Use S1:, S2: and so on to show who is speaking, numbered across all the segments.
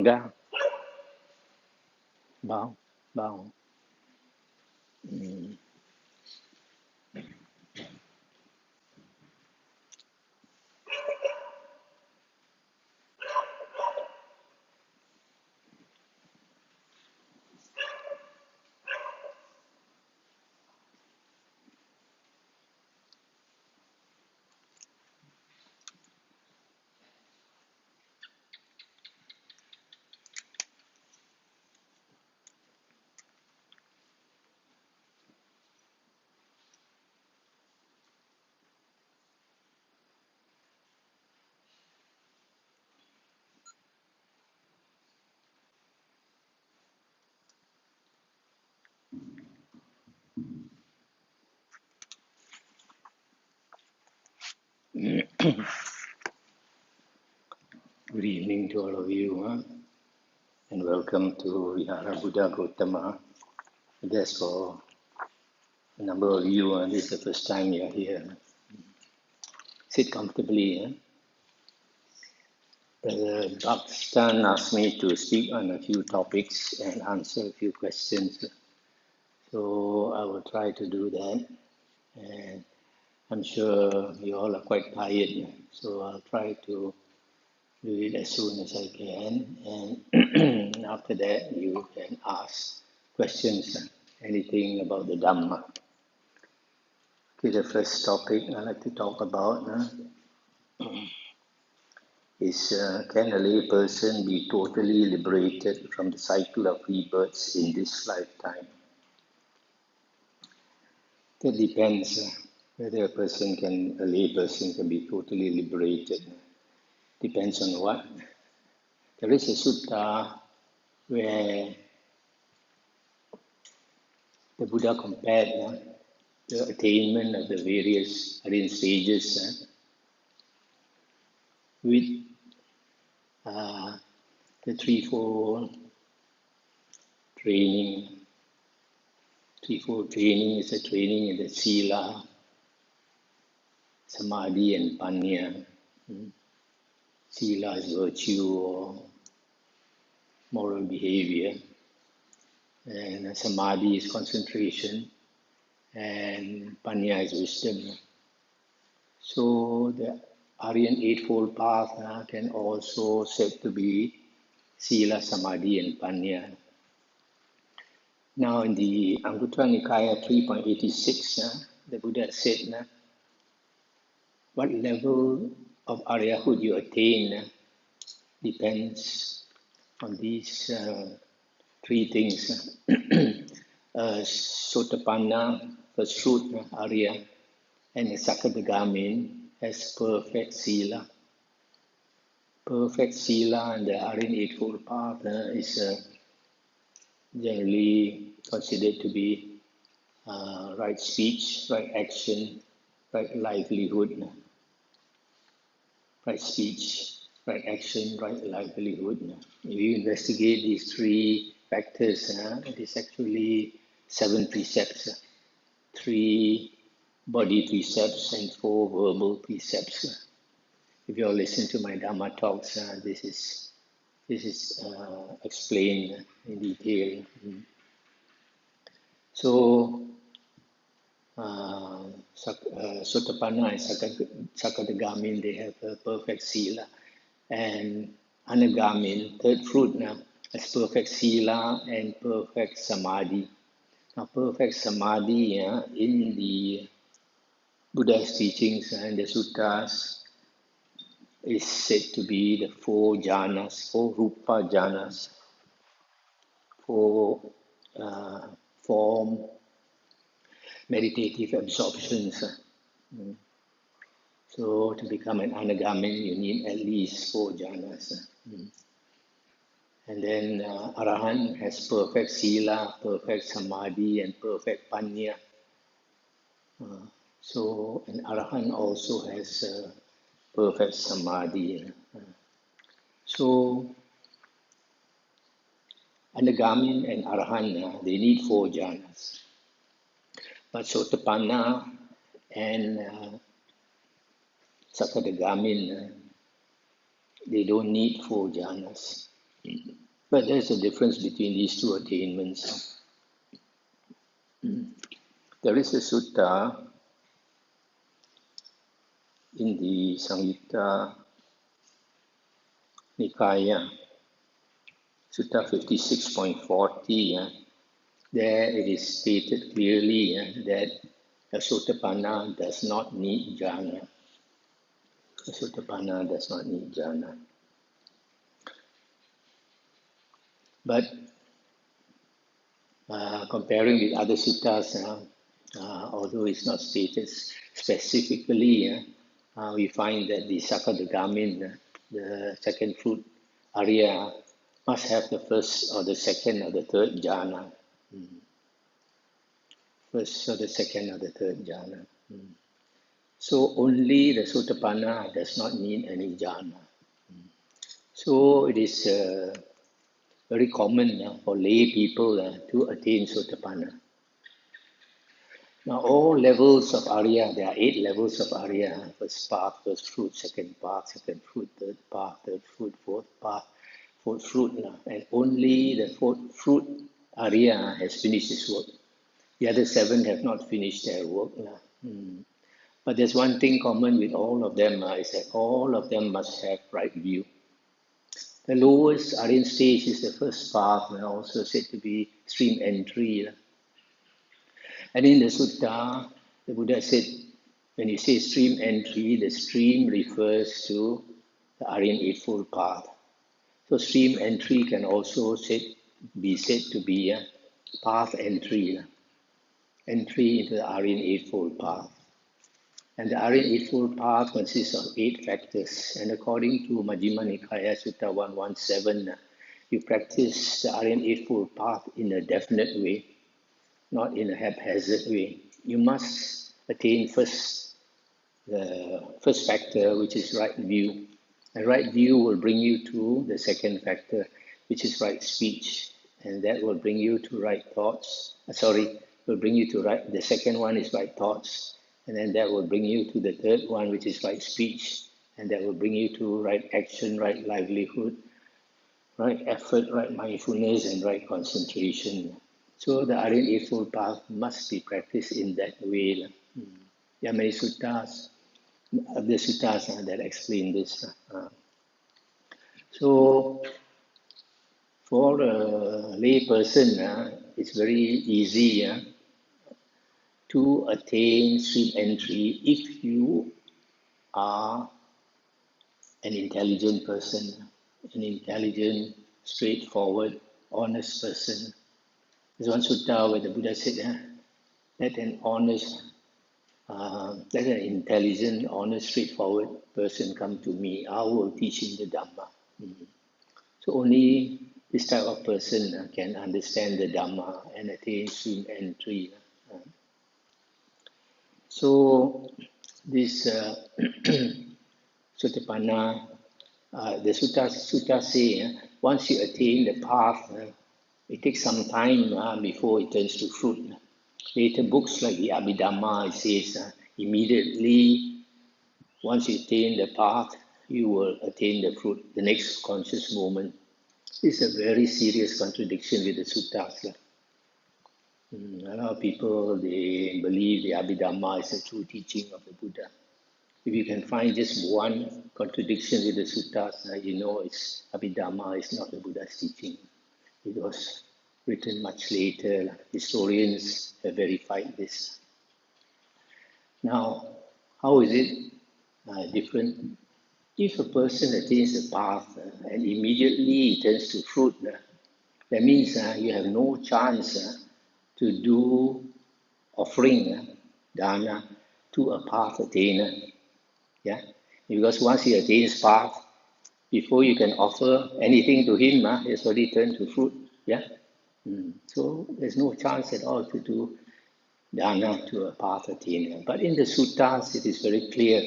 S1: Ga, bao, bao. Mm. Good evening to all of you, and welcome to Vihara Buddha Gautama. I guess for a number of you, this is the first time you're here. Sit comfortably. Brother Bhakstan asked me to speak on a few topics and answer a few questions. So I will try to do that. And I'm sure you all are quite tired, so I'll try to do it as soon as I can. And after that, you can ask questions, anything about the Dhamma. Okay, the first topic I'd like to talk about is can a lay person be totally liberated from the cycle of rebirths in this lifetime? That depends whether a lay person can be totally liberated. Depends on what. There is a sutta where the Buddha compared the attainment of the various stages with the threefold training. Threefold training is a training in the sila, samadhi, and panya. Sila is virtue or moral behavior, and samadhi is concentration, and panya is wisdom. So the Aryan Eightfold Path can also said to be sila, samadhi, and panya. Now in the Anguttara Nikaya 3.86, the Buddha said, what level of Aryahood you attain depends on these three things. Sotapanna, first fruit, Arya, and Sakadagamin has perfect sila. Perfect sila and the Aryan Eightfold Path is generally considered to be right speech, right action, right livelihood. Right speech, right action, right livelihood. If you investigate these three factors, it is actually 7 precepts, 3 body precepts and 4 verbal precepts. If you all listen to my Dhamma talks, this is explained in detail. So, Sotapanna and Sakadagamin, they have a perfect sila. And Anagamin, third fruit, has perfect sila and perfect samadhi. Now, perfect samadhi in the Buddha's teachings and the sutras is said to be the 4 jhanas, 4 rupa jhanas, 4 form meditative absorptions. So to become an anagamin, you need at least 4 jhanas. And then Arahant has perfect sila, perfect samadhi, and perfect panya. So an Arahant also has perfect samadhi. So Anagamin and Arahant, they need 4 jhanas. But Sotapanna and Sakadagamin, they don't need 4 jhanas. But there's a difference between these two attainments. There is a sutta in the Samyutta Nikaya, Sutta 56.40. There it is stated clearly that a Sotapanna does not need jhana. A Sotapanna does not need jhana. But comparing with other suttas, although it's not stated specifically, we find that the Sakadagamin, the second fruit Arya, must have the first or the second or the third jhana. First or the second or the third jhana. So only the Sotapanna does not need any jhana. So it is very common for lay people to attain Sotapanna. Now all levels of Arya, there are 8 levels of Arya. First path, first fruit, second path, second fruit, third path, third fruit, fourth path, fourth fruit. And only the fourth fruit Arya has finished his work. The other 7 have not finished their work. But there's one thing common with all of them is that all of them must have right view. The lowest Aryan stage is the first path, also said to be stream entry. And in the sutta, the Buddha said, when you say stream entry, the stream refers to the Aryan Eightfold Path. So stream entry can also be said to be a path entry, entry into the Aryan Eightfold Path. And the Aryan Eightfold Path consists of 8 factors. And according to Majjhima Nikaya Sutta 117, you practice the Aryan Eightfold Path in a definite way, not in a haphazard way. You must attain first the first factor, which is right view. And right view will bring you to the second factor, which is right speech. And that will bring you to right thoughts. Will bring you to right, the second one is right thoughts. And then that will bring you to the third one, which is right speech. And that will bring you to right action, right livelihood, right effort, right mindfulness, and right concentration. So the Aryan Eightfold Path must be practiced in that way. There are many suttas, other suttas that explain this. So for a lay person, it's very easy to attain stream entry if you are an intelligent person, an intelligent, straightforward, honest person. There's one sutta where the Buddha said, let an intelligent, honest, straightforward person come to me. I will teach him the Dhamma. So only this type of person can understand the Dhamma and attain stream entry. So this Sotapanna, the sutta say, once you attain the path, it takes some time before it turns to fruit. Later books like the Abhidhamma, it says, immediately, once you attain the path, you will attain the fruit, the next conscious moment. It's a very serious contradiction with the suttas. A lot of people, they believe the Abhidhamma is a true teaching of the Buddha. If you can find just one contradiction with the suttas, you know it's Abhidhamma is not the Buddha's teaching. It was written much later. Historians have verified this. Now, how is it different? If a person attains the path and immediately it turns to fruit, that means you have no chance to do offering, dana, to a path attainer. Yeah? Because once he attains path, before you can offer anything to him, it's already turned to fruit. Yeah? So there's no chance at all to do dana to a path attainer. But in the suttas, it is very clear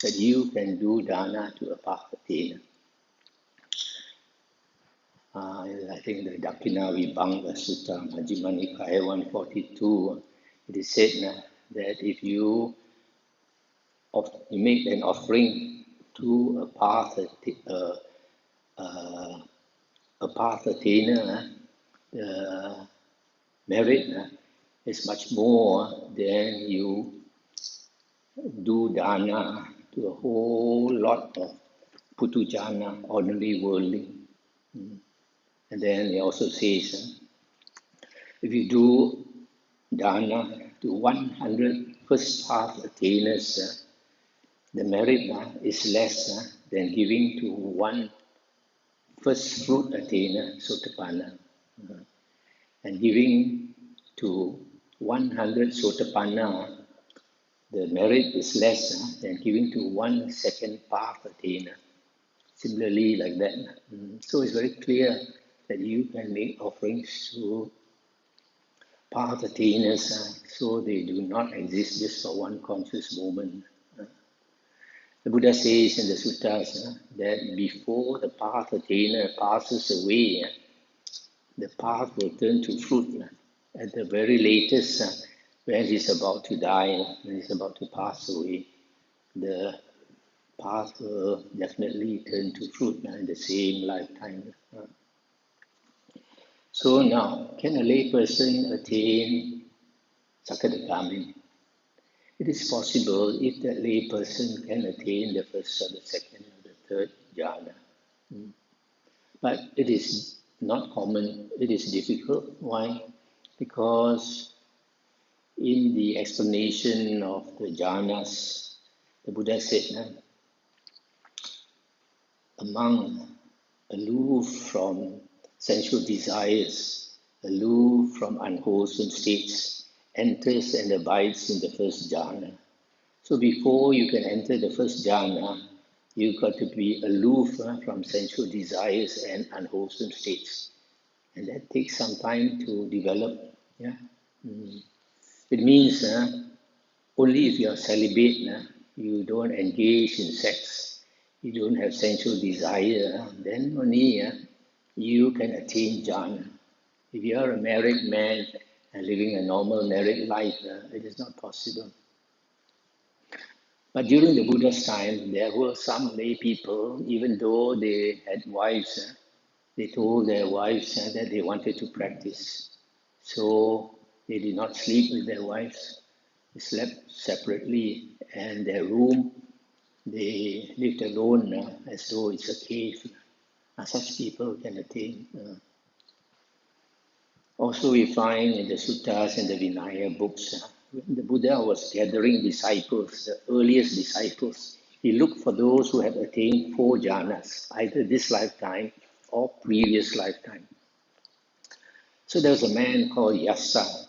S1: that you can do dana to a path attainer. I think the Dakina Vibhanga Sutta, Majjhima Nikaya 142, it is said that if you make an offering to a path a path attainer, the merit is much more than you do dana to a whole lot of putujana, ordinary worldly. And then he also says, if you do dana to 100 first path attainers, the merit is less than giving to one first fruit attainer, sotapanna. And giving to 100 sotapanna, the merit is less than giving to one second path attainer. Similarly, like that. So it's very clear that you can make offerings to path attainers, so they do not exist just for one conscious moment. The Buddha says in the suttas that before the path attainer passes away, the path will turn to fruit. At the very latest, when he's about to die, when he's about to pass away, the path will definitely turn to fruit in the same lifetime. So now, can a lay person attain Sakadagami? It is possible if that lay person can attain the first or the second or the third jhana. But it is not common, it is difficult. Why? Because in the explanation of the jhanas, the Buddha said, among aloof from sensual desires, aloof from unwholesome states, enters and abides in the first jhana. So before you can enter the first jhana, you've got to be aloof from sensual desires and unwholesome states. And that takes some time to develop. Yeah? It means only if you are celibate, you don't engage in sex, you don't have sensual desire, then only you can attain jhana. If you are a married man and living a normal married life, it is not possible. But during the Buddha's time, there were some lay people, even though they had wives, they told their wives that they wanted to practice. So they did not sleep with their wives. They slept separately, and their room, they lived alone as though it's a cave. Such people can attain. Also, we find in the suttas and the Vinaya books, when the Buddha was gathering disciples, the earliest disciples, he looked for those who had attained 4 jhanas, either this lifetime or previous lifetime. So there was a man called Yassa,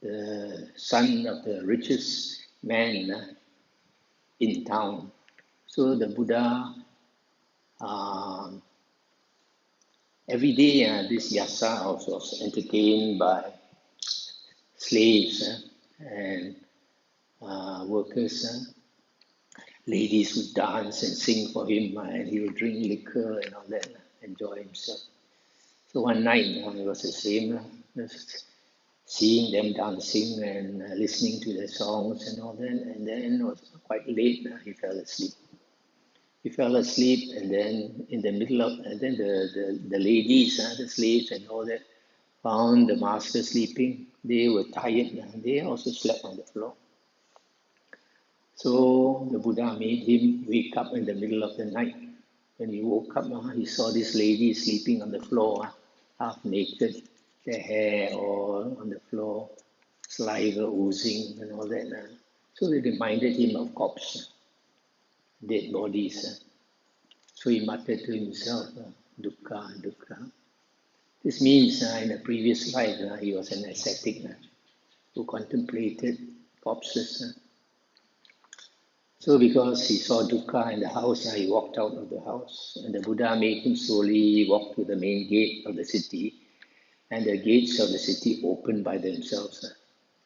S1: the son of the richest man in town. So the Buddha, every day this Yassa was entertained by slaves and workers. Ladies would dance and sing for him, and he would drink liquor and all that, enjoy himself. So one night, it was the same, just seeing them dancing and listening to their songs and all that. And then it was quite late, he fell asleep. He fell asleep, and then in the middle of, and then the ladies, the slaves and all that, found the master sleeping. They were tired, and they also slept on the floor. So the Buddha made him wake up in the middle of the night. When he woke up, he saw this lady sleeping on the floor, half naked, their hair all on the floor, saliva oozing and all that. So it reminded him of corpses, dead bodies. So he muttered to himself, dukkha, dukkha. This means in a previous life, he was an ascetic who contemplated corpses. So because he saw dukkha in the house, he walked out of the house. And the Buddha made him slowly walk to the main gate of the city. And the gates of the city opened by themselves.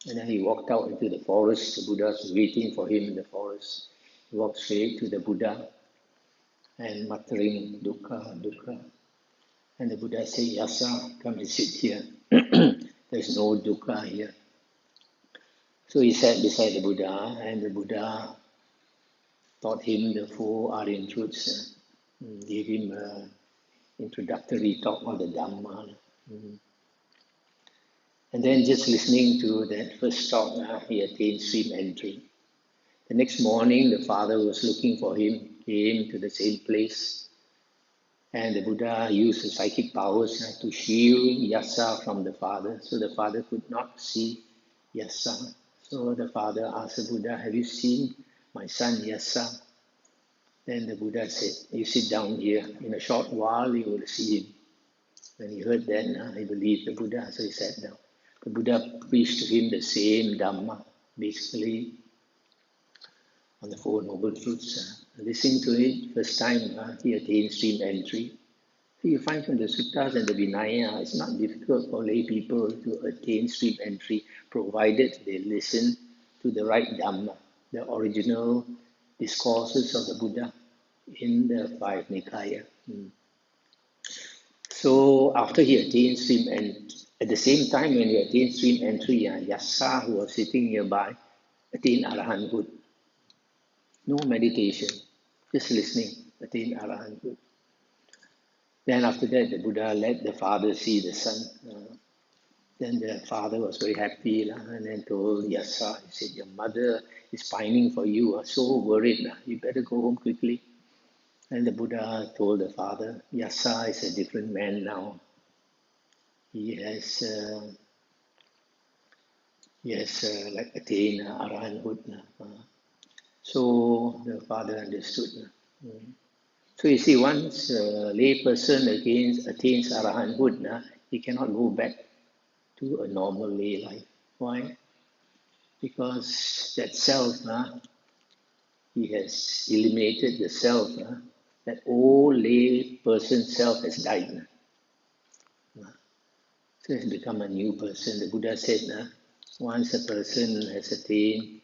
S1: And then he walked out into the forest. The Buddha was waiting for him in the forest. He walked straight to the Buddha and muttering, dukkha, dukkha. And the Buddha said, Yassa, come and sit here. There's no dukkha here. So he sat beside the Buddha, and the Buddha taught him the 4 Aryan truths, gave him introductory talk on the Dhamma. And then just listening to that first talk, he attained stream entry. The next morning, the father was looking for him, came to the same place, and the Buddha used his psychic powers to shield Yasa from the father, so the father could not see Yasa. So the father asked the Buddha, "Have you seen my son Yasa?" Then the Buddha said, "You sit down here. In a short while, you will see him." When he heard that, he believed the Buddha, so he sat down. The Buddha preached to him the same Dhamma, basically on the Four Noble Truths. Listening to it, first time he attained stream entry. So you find from the suttas and the Vinaya, it's not difficult for lay people to attain stream entry, provided they listen to the right Dhamma, the original discourses of the Buddha in the five Nikaya. So after he attained stream entry, at the same time when he attained stream entry, Yasa, who was sitting nearby, attained Arahanthood. No meditation, just listening, attained Arahanthood. Then after that, the Buddha let the father see the son. Then the father was very happy and then told Yasa, he said, "Your mother is pining for you, so worried, you better go home quickly." And the Buddha told the father, "Yasa is a different man now. He has like attained Arahanthood." So the father understood. So you see, once a lay person attains Arahanthood, he cannot go back to a normal lay life. Why? Because that self, he has eliminated the self. That old lay person self has died. So he's become a new person. The Buddha said, once a person has attained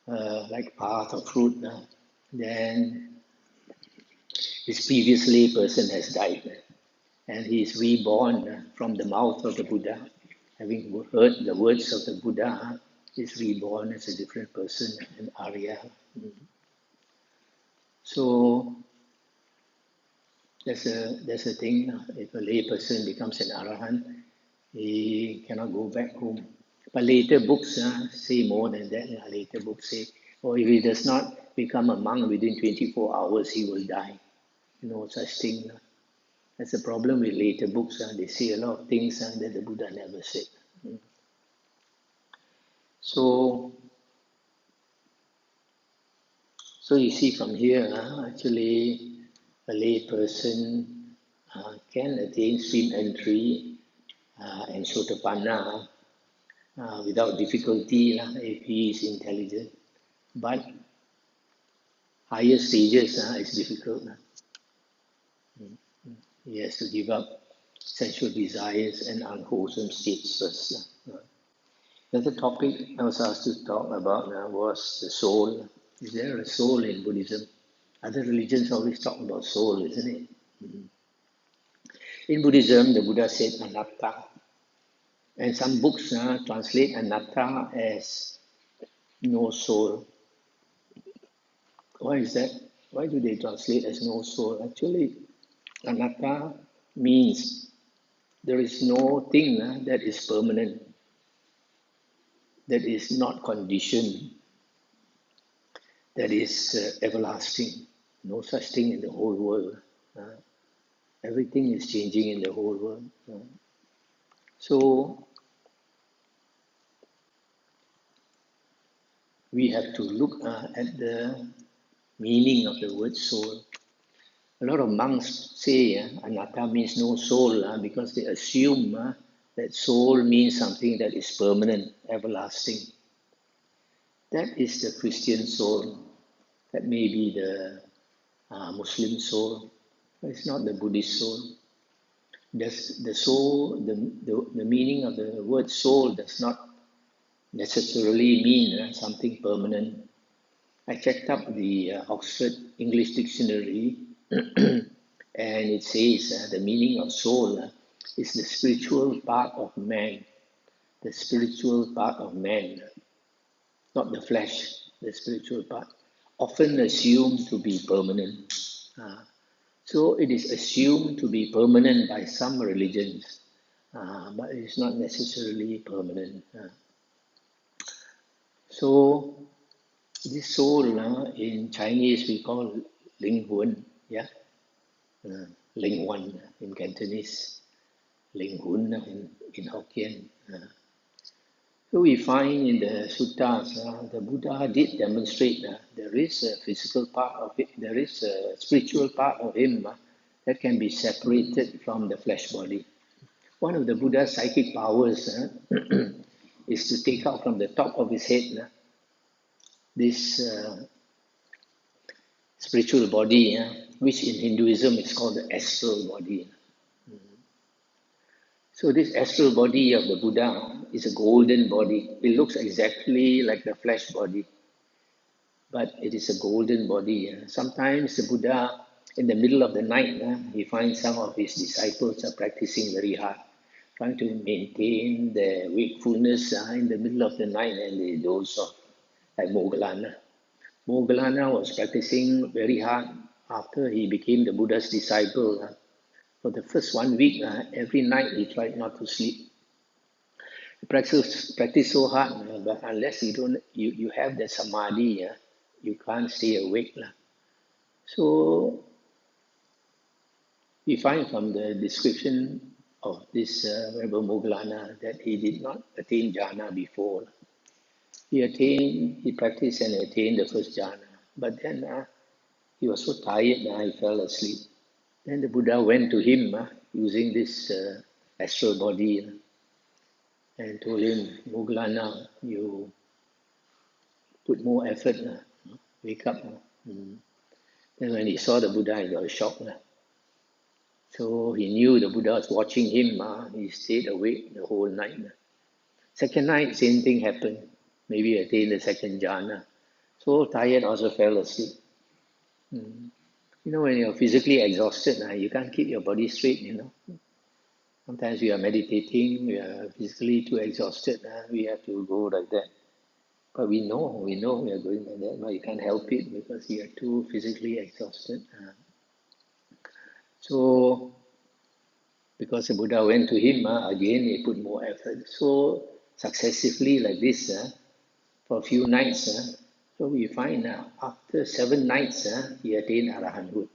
S1: like path or fruit, then his previous lay person has died. And he is reborn from the mouth of the Buddha. Having heard the words of the Buddha, is reborn as a different person, an Arya. So there's a thing, if a lay person becomes an Arahant, he cannot go back home. But later books say more than that. Later books say, if he does not become a monk within 24 hours, he will die. No such thing. That's the problem with later books. They say a lot of things that the Buddha never said. So you see from here, actually, a lay person can attain stream entry and Sotapanna without difficulty if he is intelligent. But higher stages is difficult. He has to give up sensual desires and unwholesome states first. The other topic I was asked to talk about was the soul. Is there a soul in Buddhism? Other religions always talk about soul, isn't it? In Buddhism, the Buddha said anatta. And some books translate anatta as no soul. Why is that? Why do they translate as no soul? Actually, anatta means there is no thing that is permanent, that is not conditioned, that is everlasting. No such thing in the whole world. Everything is changing in the whole world. So we have to look at the meaning of the word soul. A lot of monks say anatta means no soul because they assume that soul means something that is permanent, everlasting. That is the Christian soul. That may be the Muslim soul. But it's not the Buddhist soul. The soul, the meaning of the word soul does not necessarily mean something permanent. I checked up the Oxford English Dictionary and it says the meaning of soul is the spiritual part of man. The spiritual part of man, not the flesh, the spiritual part, often assumed to be permanent. So it is assumed to be permanent by some religions, but it is not necessarily permanent. So this soul, in Chinese we call Ling Huan, yeah, Ling Huan in Cantonese, Ling Hun in Hokkien. So we find in the suttas, the Buddha did demonstrate there is a physical part of it, there is a spiritual part of him that can be separated from the flesh body. One of the Buddha's psychic powers is to take out from the top of his head this spiritual body, which in Hinduism is called the astral body. So this astral body of the Buddha is a golden body. It looks exactly like the flesh body, but it is a golden body. Sometimes the Buddha, in the middle of the night, he finds some of his disciples are practicing very hard, trying to maintain their wakefulness in the middle of the night, and they doze off, like Moggallana. Moggallana was practicing very hard after he became the Buddha's disciple. For the first 1 week, every night he tried not to sleep. He practice so hard, but unless you have the samadhi, you can't stay awake. So we find from the description of this Rebbe Moggallana that he did not attain jhana before. He practiced and attained the first jhana, but then he was so tired he fell asleep. Then the Buddha went to him using this astral body and told him, Moggallana, you put more effort, wake up. Then when he saw the Buddha, he got shocked. So he knew the Buddha was watching him. He stayed awake the whole night. Second night, same thing happened. Maybe attained the second jhana. So tired, also fell asleep. When you're physically exhausted, you can't keep your body straight, Sometimes we are meditating, we are physically too exhausted, we have to go like that. But we know we are going like that, but you can't help it because you are too physically exhausted. So, because the Buddha went to him, again he put more effort. So, successively like this, for a few nights, so we find after 7 nights, he attained arahanthood.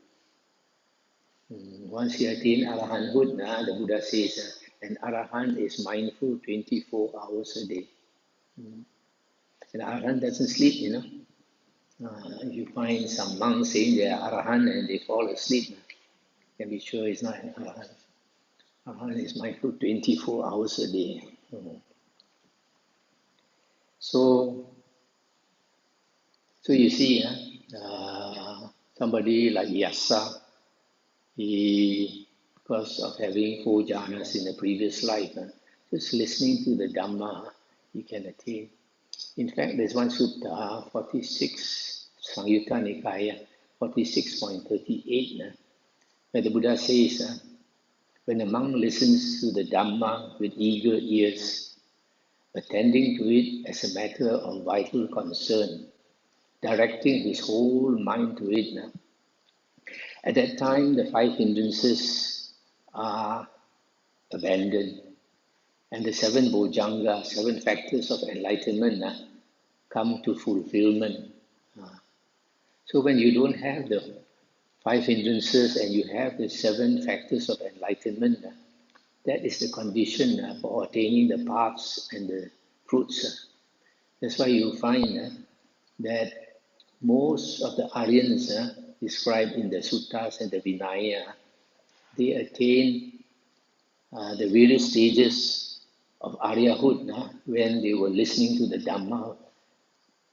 S1: Once he attained arahanthood, the Buddha says, an arahant is mindful 24 hours a day. An arahant doesn't sleep, you find some monks saying they are arahant and they fall asleep, you can be sure it's not an arahant. Arahant is mindful 24 hours a day. So you see, somebody like Yassa, he, because of having 4 jhanas in the previous life, just listening to the Dhamma, he can attain. In fact, there's one sutta, 46, Samyutta Nikaya, 46.38, where the Buddha says, when a monk listens to the Dhamma with eager ears, attending to it as a matter of vital concern, directing his whole mind to it, at that time the 5 hindrances are abandoned, and the 7 bojjhanga, 7 factors of enlightenment, come to fulfillment. So when you don't have the 5 hindrances and you have the 7 factors of enlightenment, that is the condition for attaining the paths and the fruits. That's why you find that most of the Aryans described in the suttas and the Vinaya, they attain the various stages of Aryahood when they were listening to the Dhamma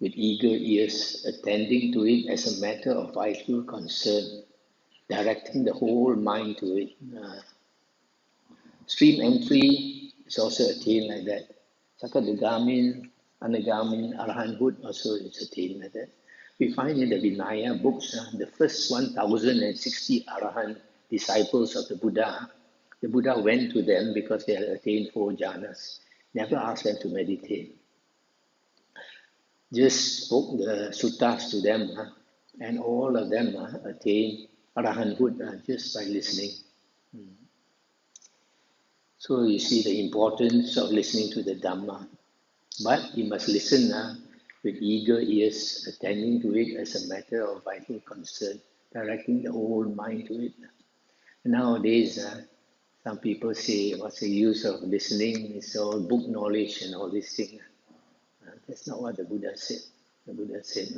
S1: with eager ears, attending to it as a matter of vital concern, directing the whole mind to it. Stream entry is also attained like that. Sakadagamin, Anagamin, Arahanthood also is attained like that. We find in the Vinaya books, the first 1060 Arahant disciples of the Buddha went to them because they had attained 4 jhanas. Never asked them to meditate. Just spoke the suttas to them, and all of them attained arahanthood just by listening. So you see the importance of listening to the Dhamma. But you must listen with eager ears, attending to it as a matter of vital concern, directing the whole mind to it. Nowadays, some people say, what's the use of listening? It's all book knowledge and all these things. That's not what the Buddha said. The Buddha said,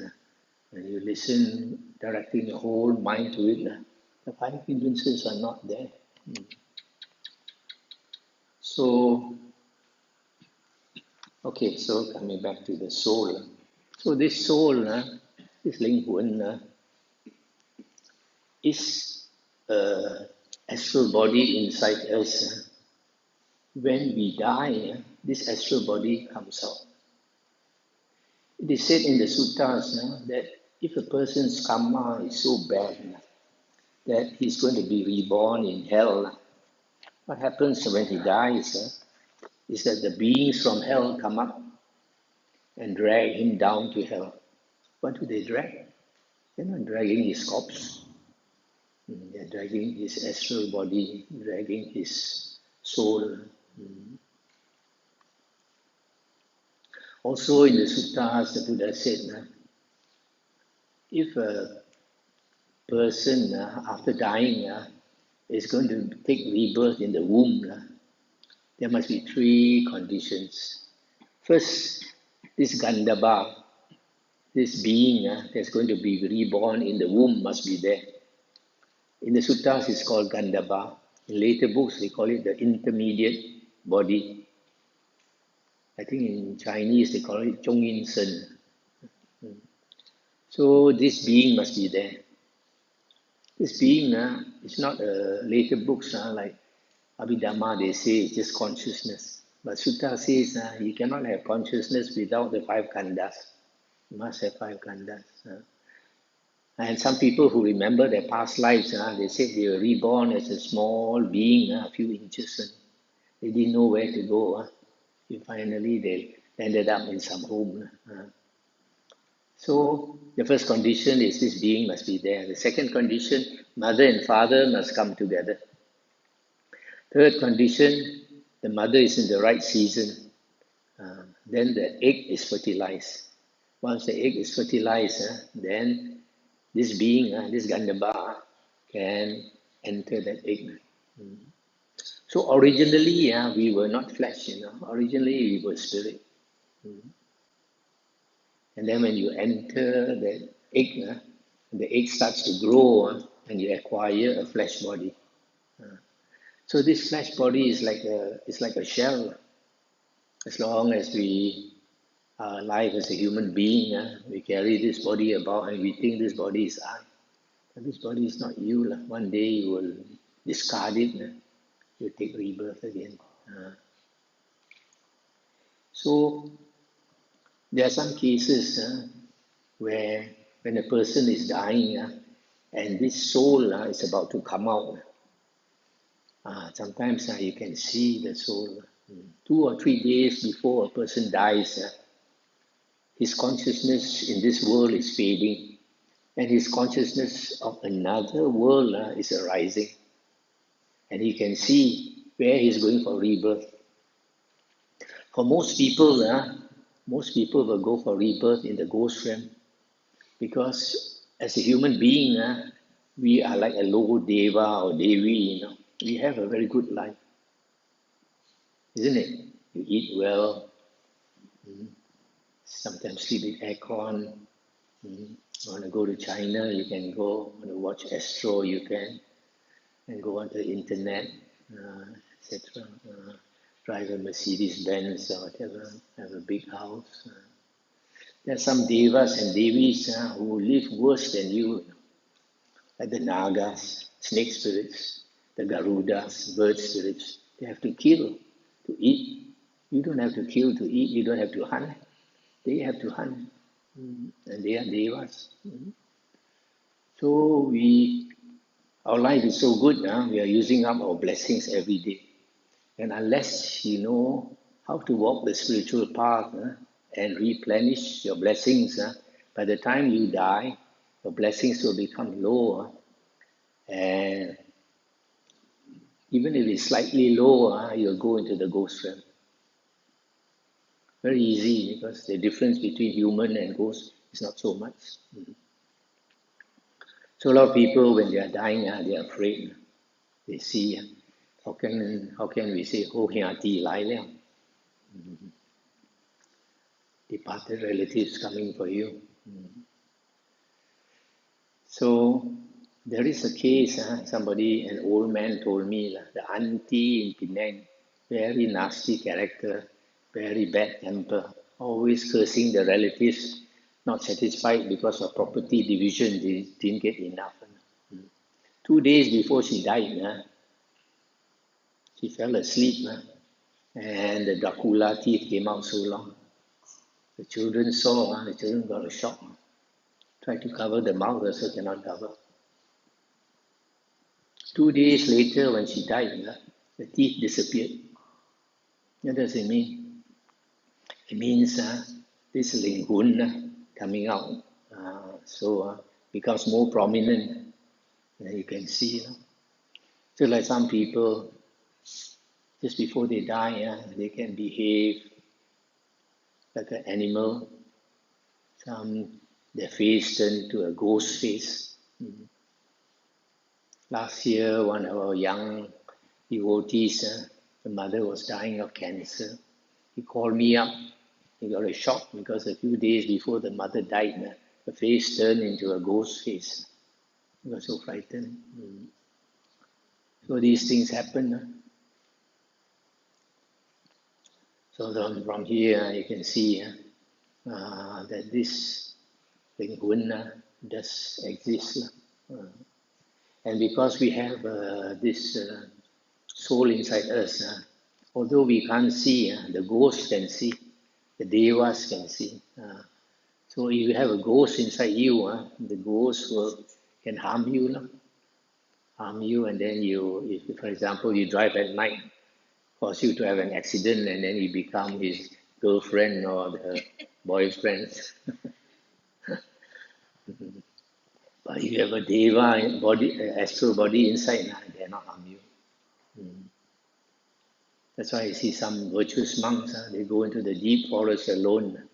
S1: when you listen, directing the whole mind to it, the five hindrances are not there. So, okay, so coming back to the soul. So this soul, this linh huấn, is astral body inside us. When we die, this astral body comes out. It is said in the suttas that if a person's karma is so bad that he's going to be reborn in hell, what happens when he dies is that the beings from hell come up and drag him down to hell. What do they drag? They're not dragging his corpse. They're dragging his astral body, dragging his soul. Also in the suttas, the Buddha said, if a person after dying is going to take rebirth in the womb, there must be three conditions. First, this Gandhabba, this being that's going to be reborn in the womb must be there. In the suttas, it's called Gandhabba. In later books, they call it the intermediate body. I think in Chinese, they call it Zhong Yin Sen. So this being must be there. This being is not later books like Abhidhamma, they say it's just consciousness. But Sutta says you cannot have consciousness without the five khandhas. You must have five khandhas. And some people who remember their past lives, they say they were reborn as a small being, a few inches. They didn't know where to go. Finally, they ended up in some home. So the first condition is this being must be there. The second condition, mother and father must come together. Third condition, the mother is in the right season. Then the egg is fertilized. Once the egg is fertilized, then this being, this Gandhabba, can enter that egg. So originally, we were not flesh, Originally, we were spirit. And then when you enter the egg starts to grow and you acquire a flesh body. So this flesh body is like a shell. As long as we are alive as a human being, we carry this body about and we think this body is I. But this body is not you. One day you will discard it. You take rebirth again. So there are some cases where when a person is dying and this soul is about to come out, sometimes you can see the soul. 2 or 3 days before a person dies, his consciousness in this world is fading, and his consciousness of another world is arising. And he can see where he's going for rebirth. For most people will go for rebirth in the ghost realm, because as a human being, we are like a low deva or devi, We have a very good life, isn't it? You eat well, sometimes sleep with aircon. You want to go to China, you can go. Want to watch Astro, you can. And go on the internet, etc. Drive a Mercedes Benz or whatever, have a big house. There are some devas and devis who live worse than you, like the Nagas, snake spirits, the Garudas, bird spirits. They have to kill to eat. You don't have to kill to eat, you don't have to hunt. They have to hunt. And they are devas. So our life is so good, we are using up our blessings every day. And unless you know how to walk the spiritual path and replenish your blessings, by the time you die, your blessings will become low. And even if it's slightly low, you'll go into the ghost realm. Very easy, because the difference between human and ghost is not so much. So a lot of people, when they are dying, they are afraid. They see, how can we say, "Oh, Hiati Lai Liao," departed relatives coming for you. So there is a case, an old man told me, the auntie in Penang, very nasty character, very bad temper, always cursing the relatives, not satisfied because of property division, they didn't get enough. 2 days before she died, she fell asleep, and the Dracula teeth came out so long. The children saw, the children got a shock. Tried to cover the mouth, also cannot cover. 2 days later, when she died, the teeth disappeared. What does it mean? It means this lingun coming out, becomes more prominent. You can see. So like some people, just before they die, they can behave like an animal. Their face turn to a ghost face. Last year, one of our young devotees, the mother was dying of cancer. He called me up. He got a shock because a few days before the mother died, the face turned into a ghost face. He was so frightened. So these things happen. So from here, you can see that this Lingun does exist. And because we have this soul inside us, although we can't see, the ghosts can see, the devas can see. So if you have a ghost inside you, the ghost can harm you, and then if, for example, you drive at night, cause you to have an accident, and then you become his girlfriend or the boyfriend. But if you have a deva body, astral body inside, they cannot harm you. That's why you see some virtuous monks, they go into the deep forest alone,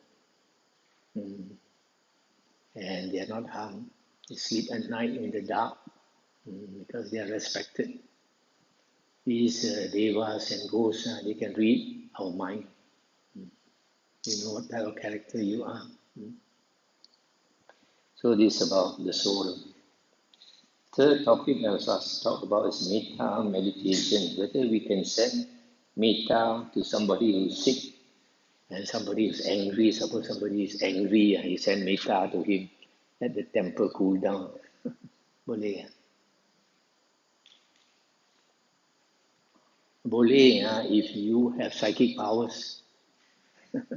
S1: and they are not harmed. They sleep at night in the dark because they are respected. These devas and ghosts, they can read our mind. You know what type of character you are. So this is about the soul. Third topic I was asked to talk about is metta meditation. Whether we can send metta to somebody who's sick and somebody who's angry. Suppose somebody is angry and you send metta to him, let the temper cool down. Boleh. Boleh if you have psychic powers. If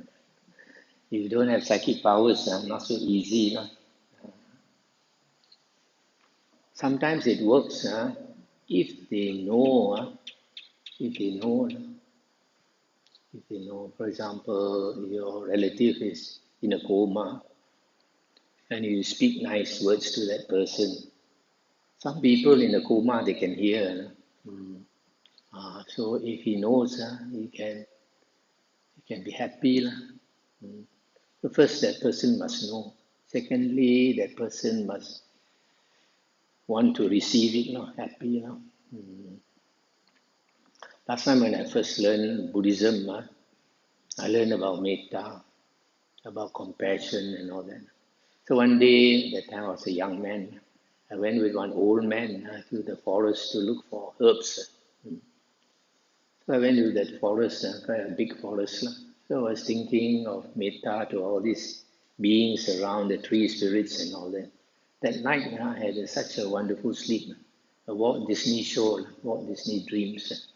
S1: you don't have psychic powers, not so easy. Sometimes it works if they know, for example, your relative is in a coma and you speak nice words to that person. Some people in a coma, they can hear. So if he knows, he can be happy. So first, that person must know. Secondly, that person must want to receive it, happy. Last time when I first learned Buddhism, I learned about metta, about compassion and all that. So one day, that time I was a young man, I went with one old man to the forest to look for herbs. So I went to that forest, quite a big forest. So I was thinking of metta to all these beings around, the tree spirits and all that. That night I had such a wonderful sleep, a Walt Disney show, Walt Disney Dreams.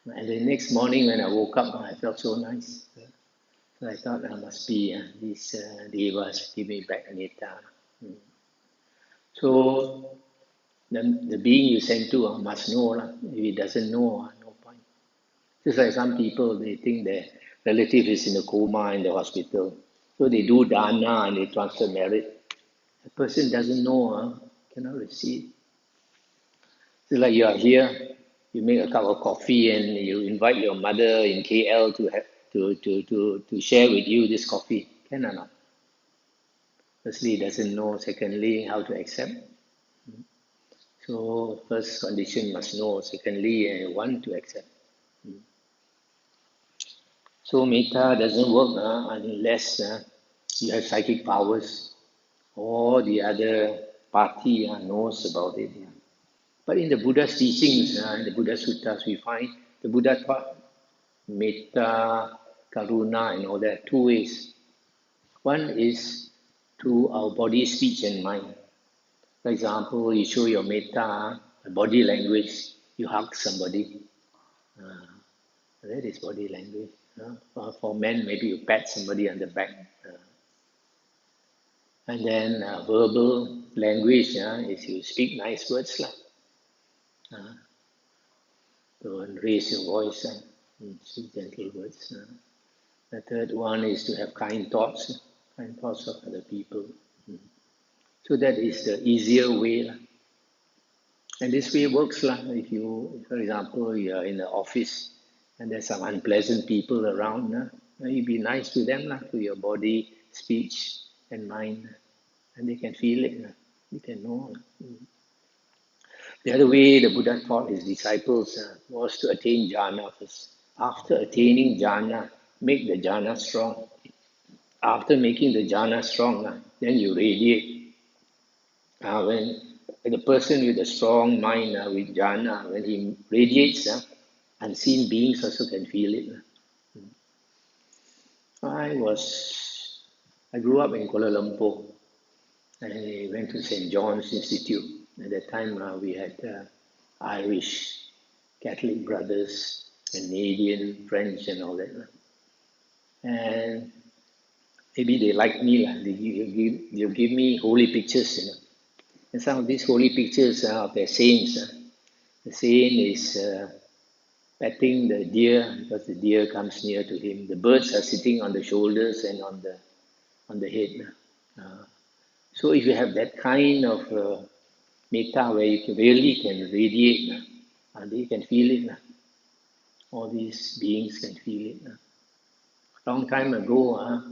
S1: And the next morning when I woke up, I felt so nice. So I thought must be these devas give me back metta. So the being you send to must know. If he doesn't know, no point. Just like some people, they think their relative is in a coma in the hospital. So they do dana and they transfer merit. The person doesn't know, cannot receive. So like you are here, you make a cup of coffee and you invite your mother in KL to have to share with you this coffee. Can or not? Firstly, doesn't know. Secondly, how to accept. So first condition must know. Secondly, want to accept. So metta doesn't work unless you have psychic powers or the other party knows about it. But in the Buddha's teachings, in the Buddha Suttas, we find the Buddha taught metta, karuna, and all that two ways. One is through our body, speech, and mind. For example, you show your metta, body language, you hug somebody. That is body language. For men, maybe you pat somebody on the back. And then verbal language is you speak nice words. Don't raise your voice and speak gentle words. The third one is to have kind thoughts of other people. So that is the easier way. And this way works. If you, for example, you are in the office and there's some unpleasant people around, you be nice to them, to your body, speech, and mind. And they can feel it. You can know. The other way the Buddha taught his disciples was to attain jhana first. After attaining jhana, make the jhana strong. After making the jhana strong, then you radiate. When the person with a strong mind, with jhana, when he radiates, unseen beings also can feel it. I grew up in Kuala Lumpur. I went to St. John's Institute. At that time, we had Irish, Catholic brothers, Canadian, French, and all that. And maybe they like me. They'll give me holy pictures. And some of these holy pictures of their saints. The saint is petting the deer because the deer comes near to him. The birds are sitting on the shoulders and on the head. So if you have that kind of metta where you really can radiate, they can feel it. All these beings can feel it. Long time ago,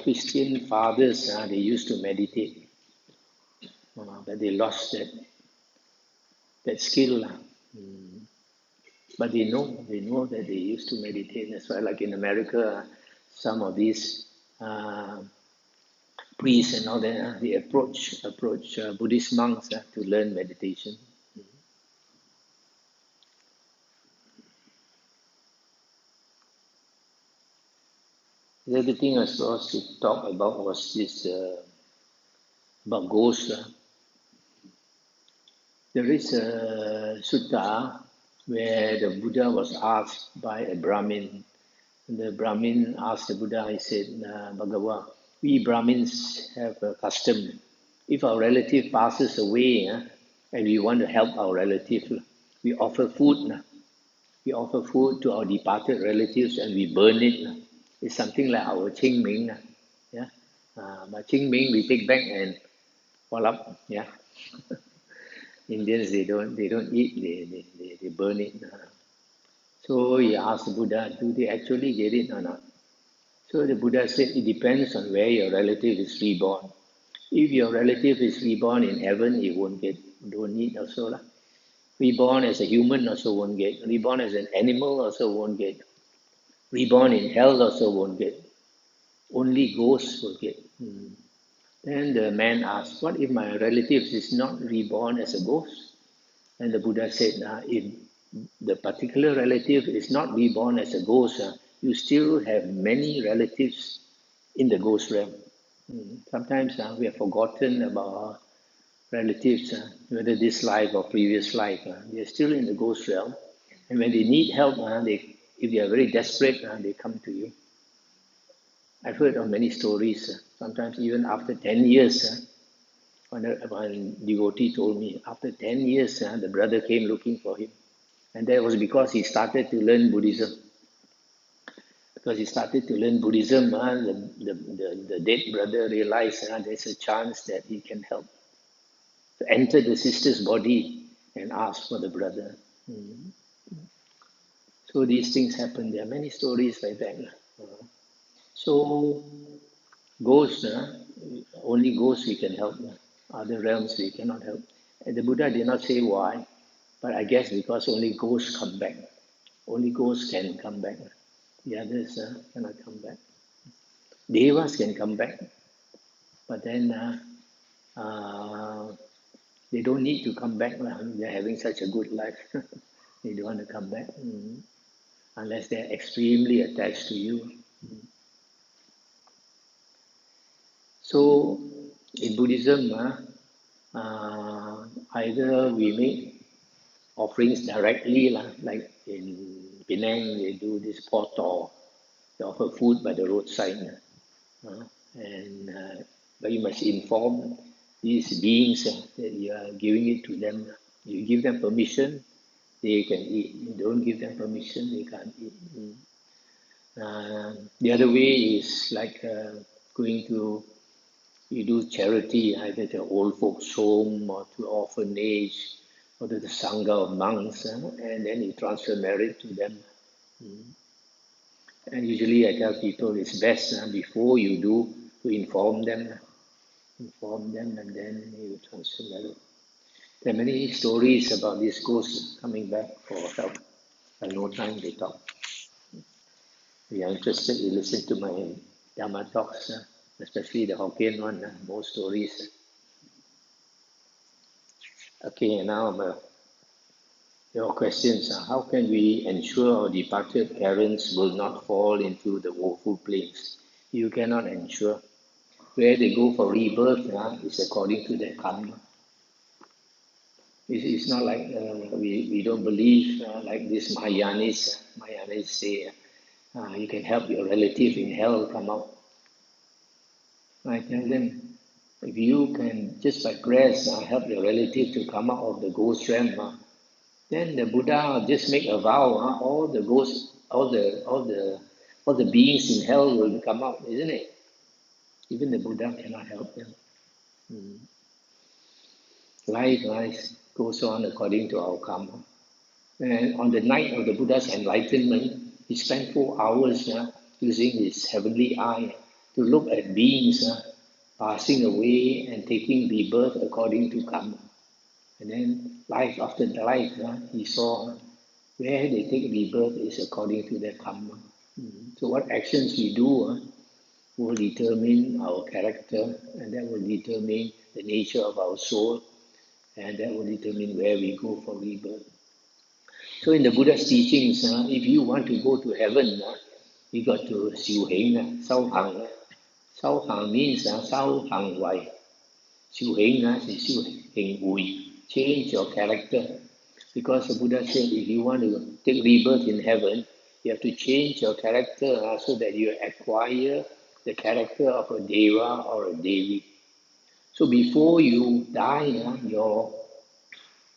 S1: Christian fathers, they used to meditate, but they lost that skill. But they know that they used to meditate. That's why, like in America, some of these priests and all that, they approach Buddhist monks to learn meditation. The other thing I was supposed to talk about was this about ghosts. There is a sutta where the Buddha was asked by a Brahmin. And the Brahmin asked the Buddha, he said, Bhagava, we Brahmins have a custom. If our relative passes away and we want to help our relative, we offer food. We offer food to our departed relatives and we burn it. It's something like our Qing Ming. Yeah? But Qing Ming we take back and voila, yeah. Indians they don't eat, they burn it. So he asked the Buddha, do they actually get it or not? So the Buddha said it depends on where your relative is reborn. If your relative is reborn in heaven, he don't need also. Reborn as a human also won't get. Reborn as an animal also won't get. Reborn in hell also won't get. Only ghosts will get. Then the man asked, what if my relative is not reborn as a ghost? And the Buddha said, if the particular relative is not reborn as a ghost, you still have many relatives in the ghost realm. Sometimes we have forgotten about our relatives, whether this life or previous life. They are still in the ghost realm. And when they need help, if they are very desperate, they come to you. I've heard of many stories, sometimes even after 10 years. One devotee told me, after 10 years, the brother came looking for him. And that was because he started to learn Buddhism. Because he started to learn Buddhism, the dead brother realized there's a chance that he can help. To enter the sister's body and ask for the brother. So these things happen. There are many stories like that. So ghosts, only ghosts we can help. Other realms we cannot help. And the Buddha did not say why, but I guess because only ghosts come back. Only ghosts can come back. The others cannot come back. Devas can come back, but then they don't need to come back. They're having such a good life. They don't want to come back unless they're extremely attached to you. So in Buddhism, either we make offerings directly, like in Penang, they do this poto. They offer food by the roadside. And but you must inform these beings that you are giving it to them. You give them permission, they can eat. You don't give them permission, they can't eat. The other way is like going to, you do charity either to old folks home or to orphanage or to the sangha of monks, and then you transfer merit to them. And usually I tell people it's best before you do to inform them and then you transfer merit. There are many stories about these ghosts coming back for help, but no time to talk. If you are interested, you listen to my Dharma talks, especially the Hokkien one, more stories. Okay, and now your questions are, how can we ensure our departed parents will not fall into the woeful plains? You cannot ensure. Where they go for rebirth is according to their karma. It's not like we don't believe like this Mahayanis. Mahayanis say you can help your relative in hell come out. I tell them, if you can just by prayers help your relative to come out of the ghost realm, then the Buddha just make a vow. All the ghosts, all the beings in hell will come out, isn't it? Even the Buddha cannot help them. Life goes on according to our karma. And on the night of the Buddha's enlightenment, he spent 4 hours using his heavenly eye to look at beings passing away and taking rebirth according to karma. And then life after life, he saw where they take rebirth is according to their karma. So what actions we do will determine our character, and that will determine the nature of our soul, and that will determine where we go for rebirth. So in the Buddha's teachings, if you want to go to heaven, you got to xiu heng, sao hang. Sao hang means sao hang wai. Xiu heng is xiu heng wui. Change your character. Because the Buddha said if you want to take rebirth in heaven, you have to change your character so that you acquire the character of a deva or a devi. So before you die, your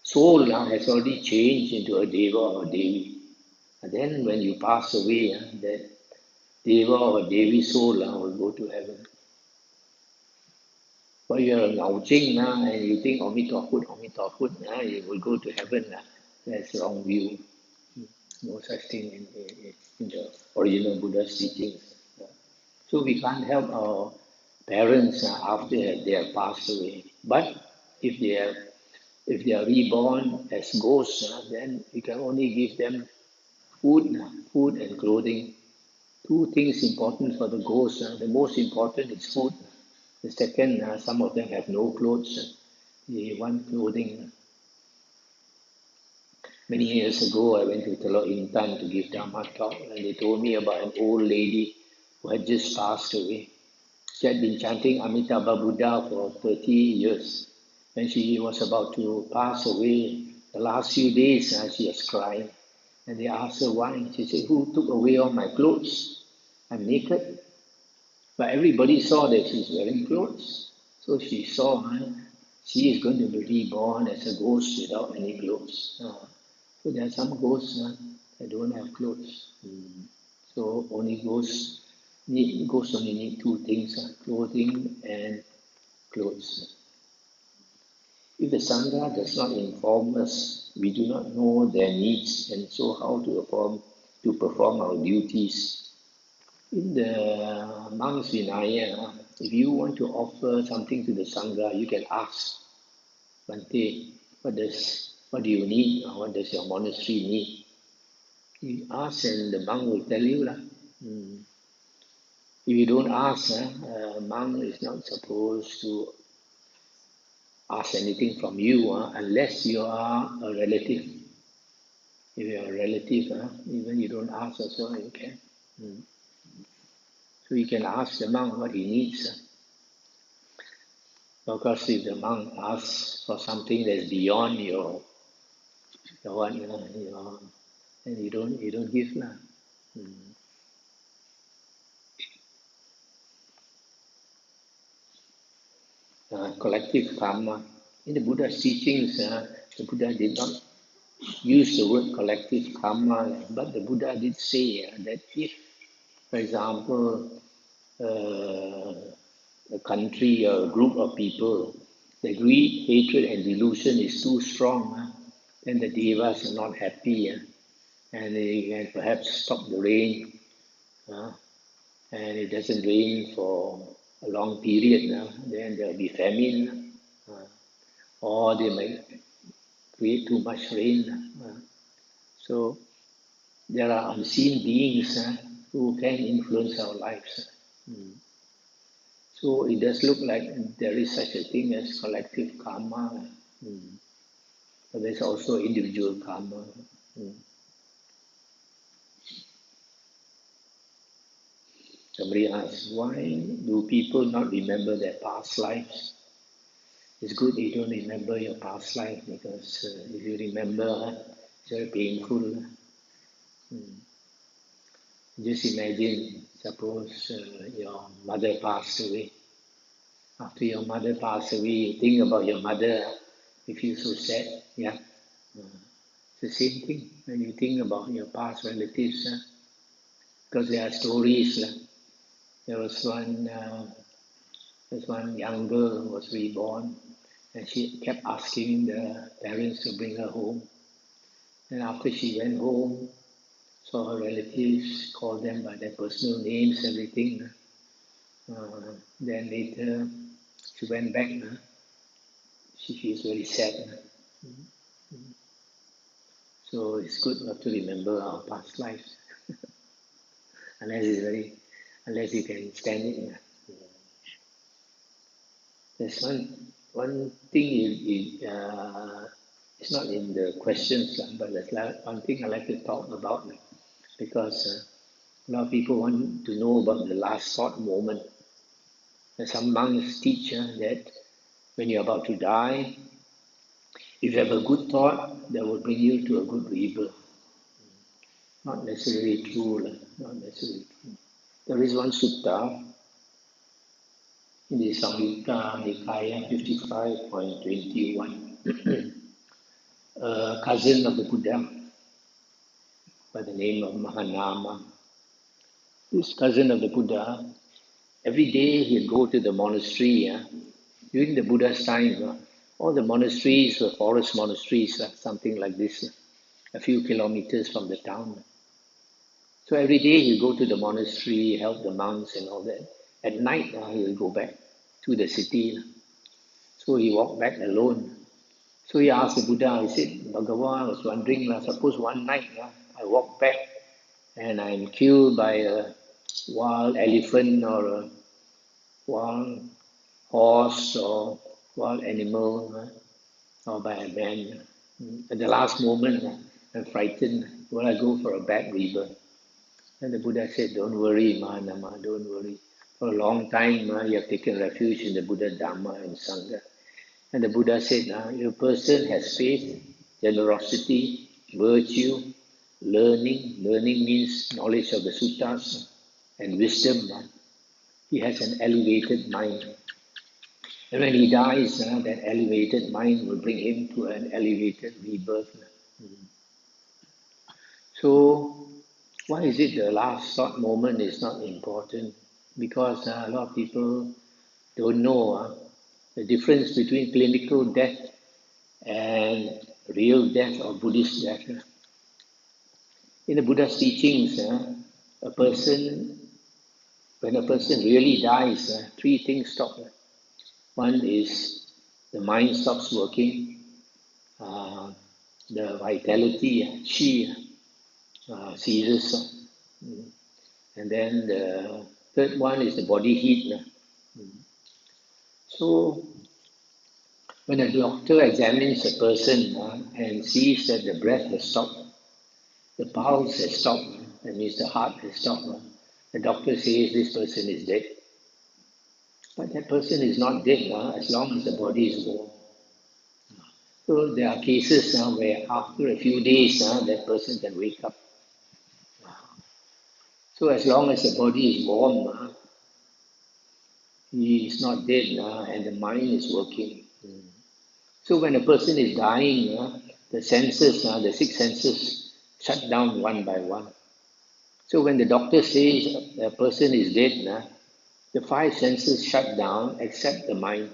S1: soul has already changed into a deva or devi. And then when you pass away, that deva or devi soul will go to heaven. But you're a Ngao Jing and you think Omitofut, you will go to heaven. That's wrong view. No such thing in the original Buddha's teachings. So we can't help our parents after they have passed away. But if they are reborn as ghosts, then we can only give them food and clothing. Two things important for the ghosts. The most important is food. The second, some of them have no clothes. They want clothing. Many years ago, I went to Telok Intan to give Dharma talk, and they told me about an old lady who had just passed away. She had been chanting Amitabha Buddha for 30 years. When she was about to pass away, the last few days, she was crying. And they asked her why. She said, who took away all my clothes? I'm naked. But everybody saw that she's wearing clothes. So she saw she is going to be reborn as a ghost without any clothes. So there are some ghosts that don't have clothes. So only ghosts only need two things, clothing and clothes. If the Sangha does not inform us, we do not know their needs and so how to perform our duties. In the monks Vinaya, if you want to offer something to the Sangha, you can ask, Bante, what do you need, or what does your monastery need? You ask and the monk will tell you. If you don't ask, a monk is not supposed to ask anything from you unless you are a relative. If you are a relative, even you don't ask also, you can. So you can ask the monk what he needs. Of course, if the monk asks for something that's beyond your what, then you don't give lah. Collective karma. In the Buddha's teachings, the Buddha did not use the word collective karma, but the Buddha did say that if, for example, a country or a group of people, the greed, hatred, and delusion is too strong, then the devas are not happy, and they can perhaps stop the rain, and it doesn't rain for a long period, then there will be famine, or they might create too much rain. So there are unseen beings who can influence our lives. So it does look like there is such a thing as collective karma, but there's also individual karma. Somebody asks, why do people not remember their past lives? It's good you don't remember your past life, because if you remember, it's very painful. Just imagine, suppose your mother passed away. After your mother passed away, you think about your mother, you feel so sad. Yeah, it's the same thing when you think about your past relatives, because there are stories. There was one young girl who was reborn, and she kept asking the parents to bring her home. And after she went home, saw her relatives, called them by their personal names, everything. Then later, she went back. She feels very sad. So it's good not to remember our past lives, unless you can stand it. There's one thing it's not in the questions, but there's one thing I like to talk about, because a lot of people want to know about the last thought moment. And some monks teach that when you're about to die, if you have a good thought, that will bring you to a good rebirth. Not necessarily true. Not necessarily true. There is one sutta in the Samyutta Nikaya 55.21. A cousin of the Buddha by the name of Mahanama. This cousin of the Buddha, every day he'd go to the monastery. During the Buddha's time, all the monasteries were forest monasteries, something like this, a few kilometers from the town. So every day he'll go to the monastery, help the monks and all that. At night, he'll go back to the city. So he walked back alone. So he asked the Buddha, he said, Bhagavan, I was wondering, suppose one night I walk back and I'm killed by a wild elephant or a wild horse or wild animal, or by a man. At the last moment, I'm frightened. Will I go for a bad rebirth? And the Buddha said, don't worry, Mahanama, don't worry. For a long time, you have taken refuge in the Buddha, Dhamma, and Sangha. And the Buddha said, if a person has faith, generosity, virtue, learning means knowledge of the suttas, and wisdom, he has an elevated mind. And when he dies, that elevated mind will bring him to an elevated rebirth. So, why is it the last thought moment is not important? Because a lot of people don't know the difference between clinical death and real death or Buddhist death. In the Buddha's teachings, a person, when a person really dies, three things stop. One is the mind stops working, uh, the vitality, ceases, and then the third one is the body heat. So when a doctor examines a person and sees that the breath has stopped, the pulse has stopped, that means the heart has stopped, the doctor says this person is dead. But that person is not dead as long as the body is warm. So there are cases where after a few days that person can wake up. So as long as the body is warm, he is not dead and the mind is working. So when a person is dying, the senses, the six senses, shut down one by one. So when the doctor says a person is dead, the five senses shut down except the mind.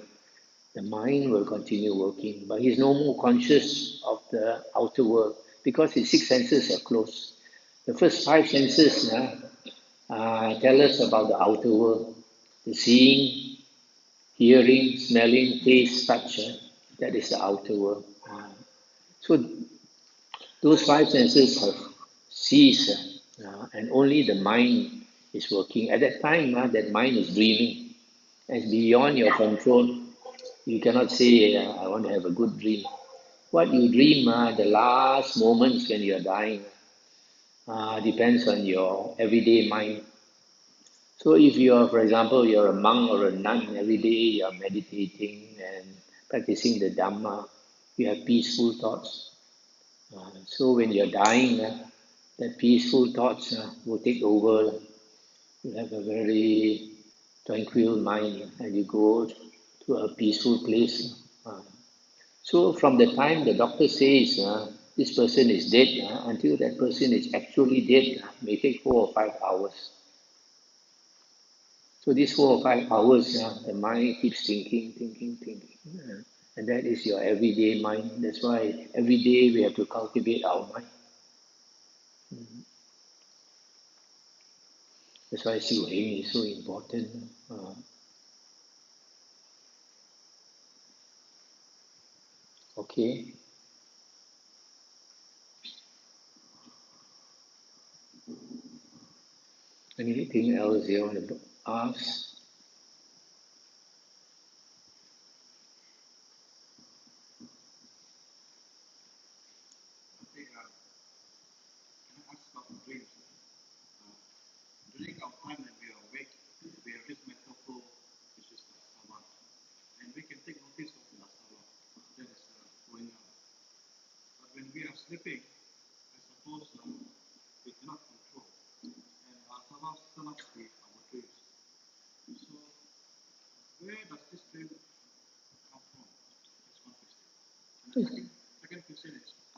S1: The mind will continue working, but he's no more conscious of the outer world because his six senses are closed. The first five senses tell us about the outer world, the seeing, hearing, smelling, taste, touch. That is the outer world. So those five senses have ceased, and only the mind is working. At that time, that mind is dreaming. It's beyond your control. You cannot say, I want to have a good dream. What you dream, the last moments when you're dying, depends on your everyday mind. So if you're, for example, you're a monk or a nun, every day you're meditating and practicing the Dhamma, you have peaceful thoughts. So when you're dying, that peaceful thoughts will take over. You have a very tranquil mind and you go to a peaceful place. So from the time the doctor says this person is dead until that person is actually dead may take 4 or 5 hours. So these 4 or 5 hours, the mind keeps thinking. And that is your everyday mind. That's why every day we have to cultivate our mind. That's why Siu Heng is so important. Okay. Anything else you want to ask?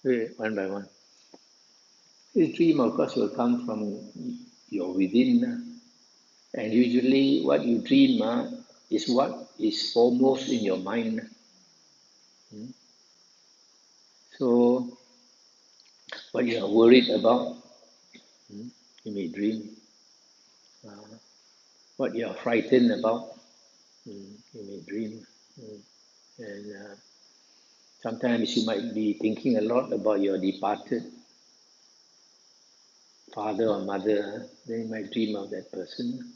S1: Wait, one by one. The dream, of course, will come from your within. And usually, what you dream is what is foremost in your mind. So, what you are worried about, you may dream. What you are frightened about, you may dream. And sometimes you might be thinking a lot about your departed father or mother, then you might dream of that person.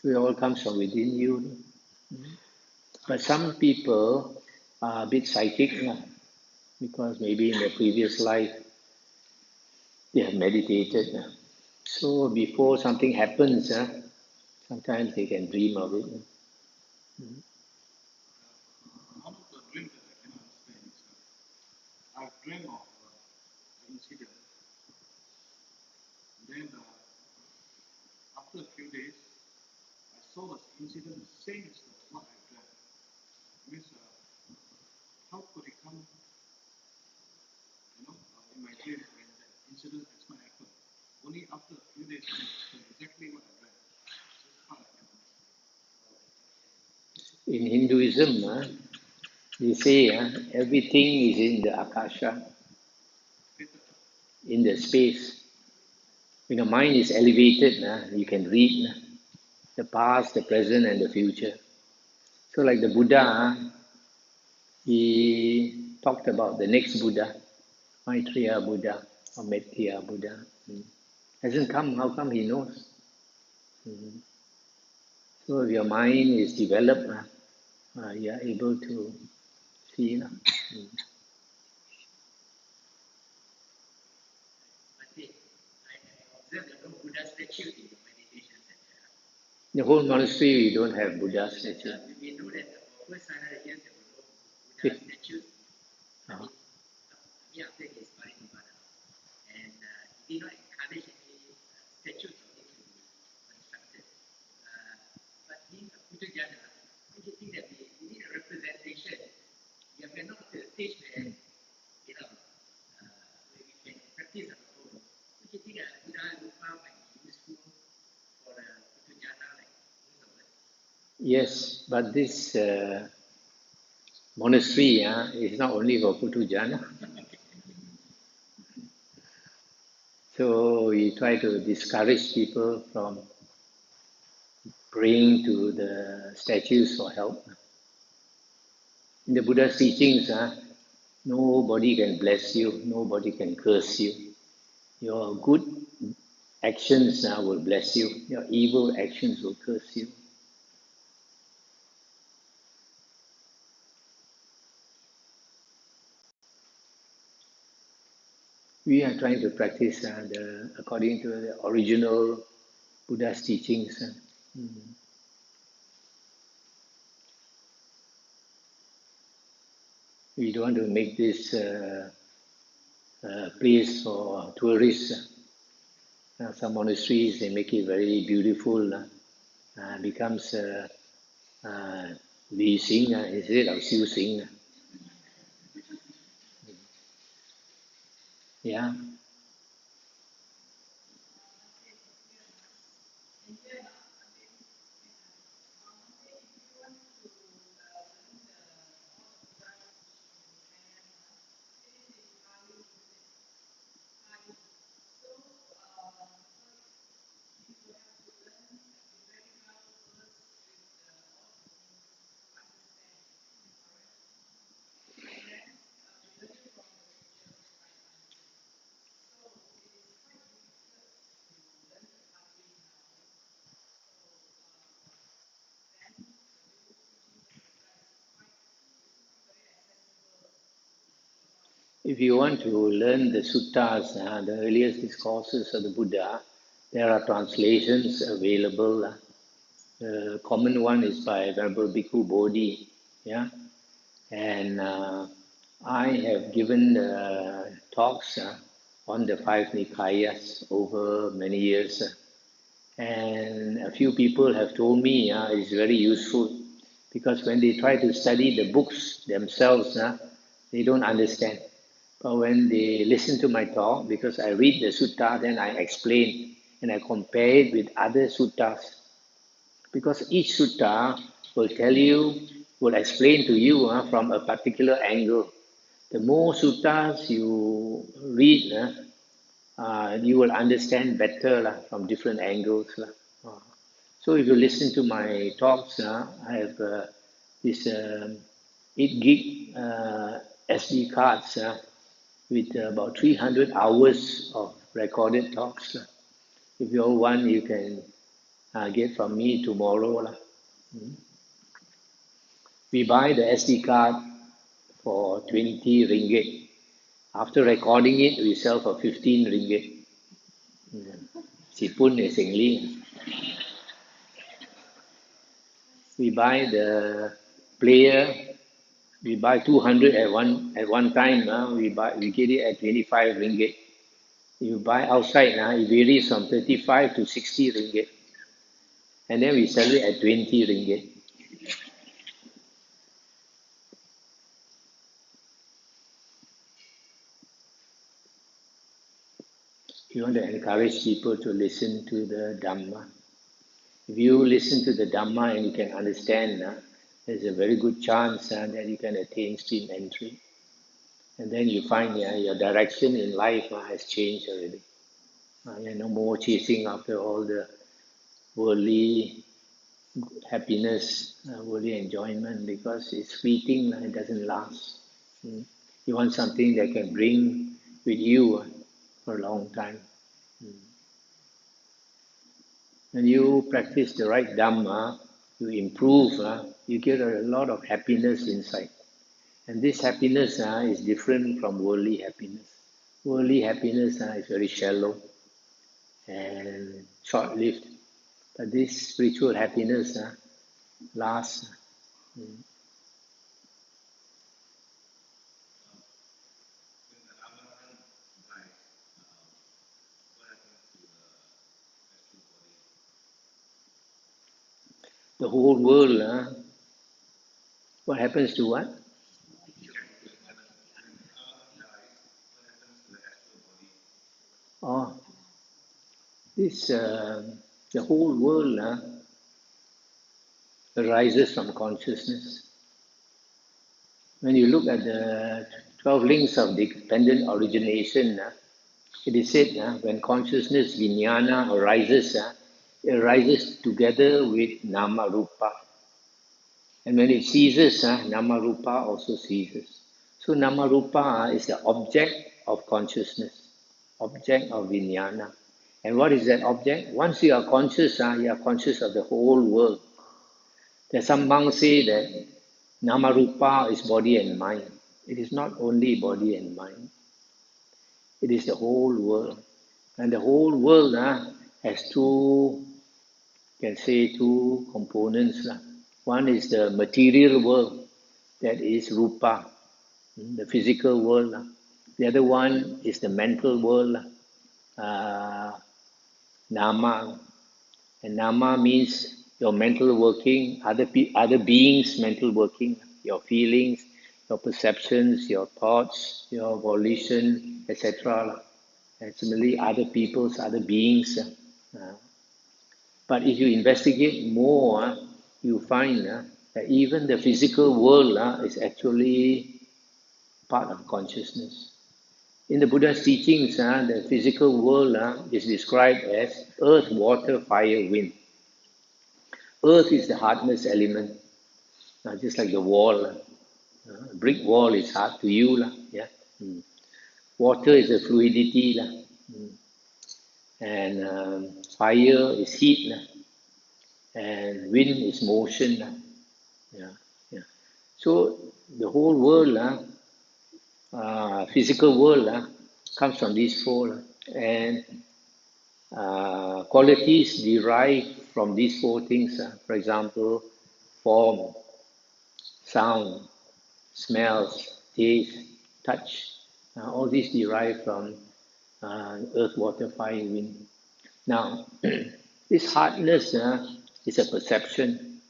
S1: So it all comes from within you. But some people are a bit psychic because maybe in their previous life they have meditated. So before something happens, sometimes they can dream of it. In Hinduism, They say everything is in the akasha, in the space. When your mind is elevated, you can read the past, the present, and the future. So, like the Buddha, he talked about the next Buddha, Maitreya Buddha or Metteyya Buddha. Hasn't come, how come he knows? So, if your mind is developed, you are able to see. The whole monastery, we don't have Buddha statue. Uh, Yes, but this monastery is not only for Putujana. So we try to discourage people from praying to the statues for help. In the Buddha's teachings, nobody can bless you, nobody can curse you. Your good actions will bless you, your evil actions will curse you. We are trying to practice according to the original Buddha's teachings. We don't want to make this place for tourists. Some monasteries, they make it very beautiful. Becomes Li Xing instead of Xiu Xing. Yeah. If you want to learn the suttas, the earliest discourses of the Buddha, there are translations available. The common one is by Venerable Bhikkhu Bodhi. Yeah. And I have given talks on the five Nikayas over many years. And a few people have told me it's very useful because when they try to study the books themselves, they don't understand. But when they listen to my talk, because I read the sutta, then I explain and I compare it with other suttas. Because each sutta will tell you, will explain to you from a particular angle. The more suttas you read, you will understand better from different angles. So if you listen to my talks, I have this 8 gig SD cards with about 300 hours of recorded talks. If you want, you can get from me tomorrow. We buy the SD card for 20 ringgit. After recording it, we sell for 15 ringgit. Sipun is English. We buy the player. We buy 200 at one time. We get it at 25 ringgit. You buy outside, it varies from 35 to 60 ringgit. And then we sell it at 20 ringgit. You want to encourage people to listen to the Dhamma. If you listen to the Dhamma and you can understand, there's a very good chance that you can attain stream entry. And then you find your direction in life has changed already. You're no more chasing after all the worldly happiness, worldly enjoyment, because it's fleeting, it doesn't last. You want something that can bring with you for a long time. When you practice the right Dhamma, you improve, you get a lot of happiness inside. And this happiness is different from worldly happiness. Worldly happiness is very shallow and short-lived. But this spiritual happiness lasts. The whole world, what happens to what? Oh, this the whole world arises from consciousness. When you look at the 12 links of dependent origination, it is said when consciousness vijnana arises, it arises together with nama rupa. And when it ceases, nama rupa also ceases. So nama rupa is the object of consciousness, object of vijnana. And what is that object? Once you are conscious of the whole world. There's some monks say that nama rupa is body and mind. It is not only body and mind. It is the whole world. And the whole world has two components. One is the material world, that is rupa, the physical world. The other one is the mental world, nama. And nama means your mental working, other beings' mental working, your feelings, your perceptions, your thoughts, your volition, etc. And similarly, other beings. But if you investigate more, you find that even the physical world is actually part of consciousness. In the Buddha's teachings, the physical world is described as earth, water, fire, wind. Earth is the hardness element, just like the wall. A brick wall is hard to you. Yeah? Water is the fluidity. And fire is heat. And wind is motion. Yeah, yeah. So the whole world, physical world, comes from these four. And qualities derived from these four things. For example, form, sound, smells, taste, touch. All these derive from earth, water, fire, wind. Now, this hardness is a perception.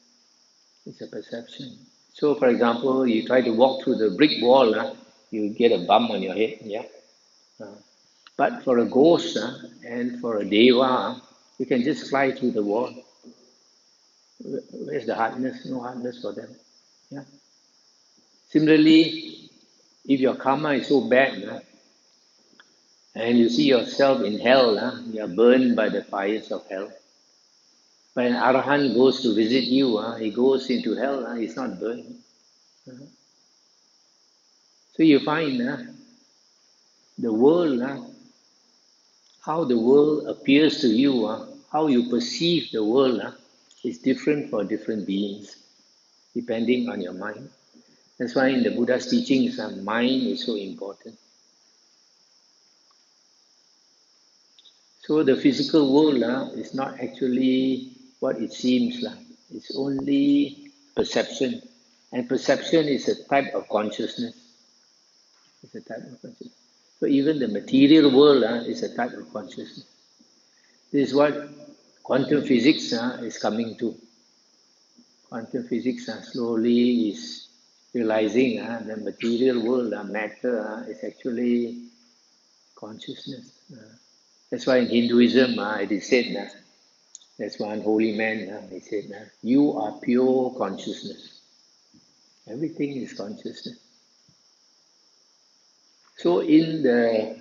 S1: It's a perception. So, for example, you try to walk through the brick wall, you get a bump on your head. Yeah. But for a ghost and for a deva, you can just fly through the wall. Where's the hardness? No hardness for them. Yeah. Similarly, if your karma is so bad and you see yourself in hell, you are burned by the fires of hell. But an arahant goes to visit you, he goes into hell, he's not burned. So you find the world, how the world appears to you, how you perceive the world is different for different beings, depending on your mind. That's why in the Buddha's teachings, mind is so important. So the physical world is not actually what it seems. It's only perception. And perception is a type of consciousness. It's a type of consciousness. So even the material world is a type of consciousness. This is what quantum physics is coming to. Quantum physics slowly is realizing the material world, matter, is actually consciousness. That's why in Hinduism it is said, that's one holy man, he said, you are pure consciousness. Everything is consciousness. So there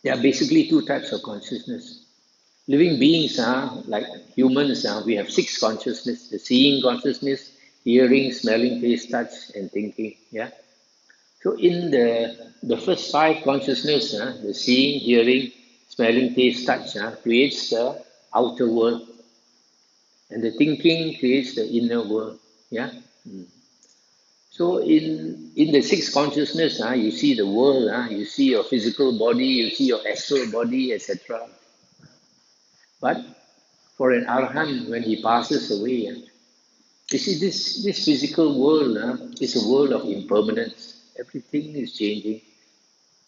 S1: are basically two types of consciousness. Living beings, like humans, we have six consciousness: the seeing consciousness, hearing, smelling, taste, touch, and thinking. Yeah. So in the first five consciousness, the seeing, hearing, smelling, taste, touch, creates the outer world, and the thinking creates the inner world. Yeah. So in the six consciousness, you see the world, you see your physical body, you see your astral body, etc. But for an arahant, when he passes away, you see this physical world is a world of impermanence. Everything is changing,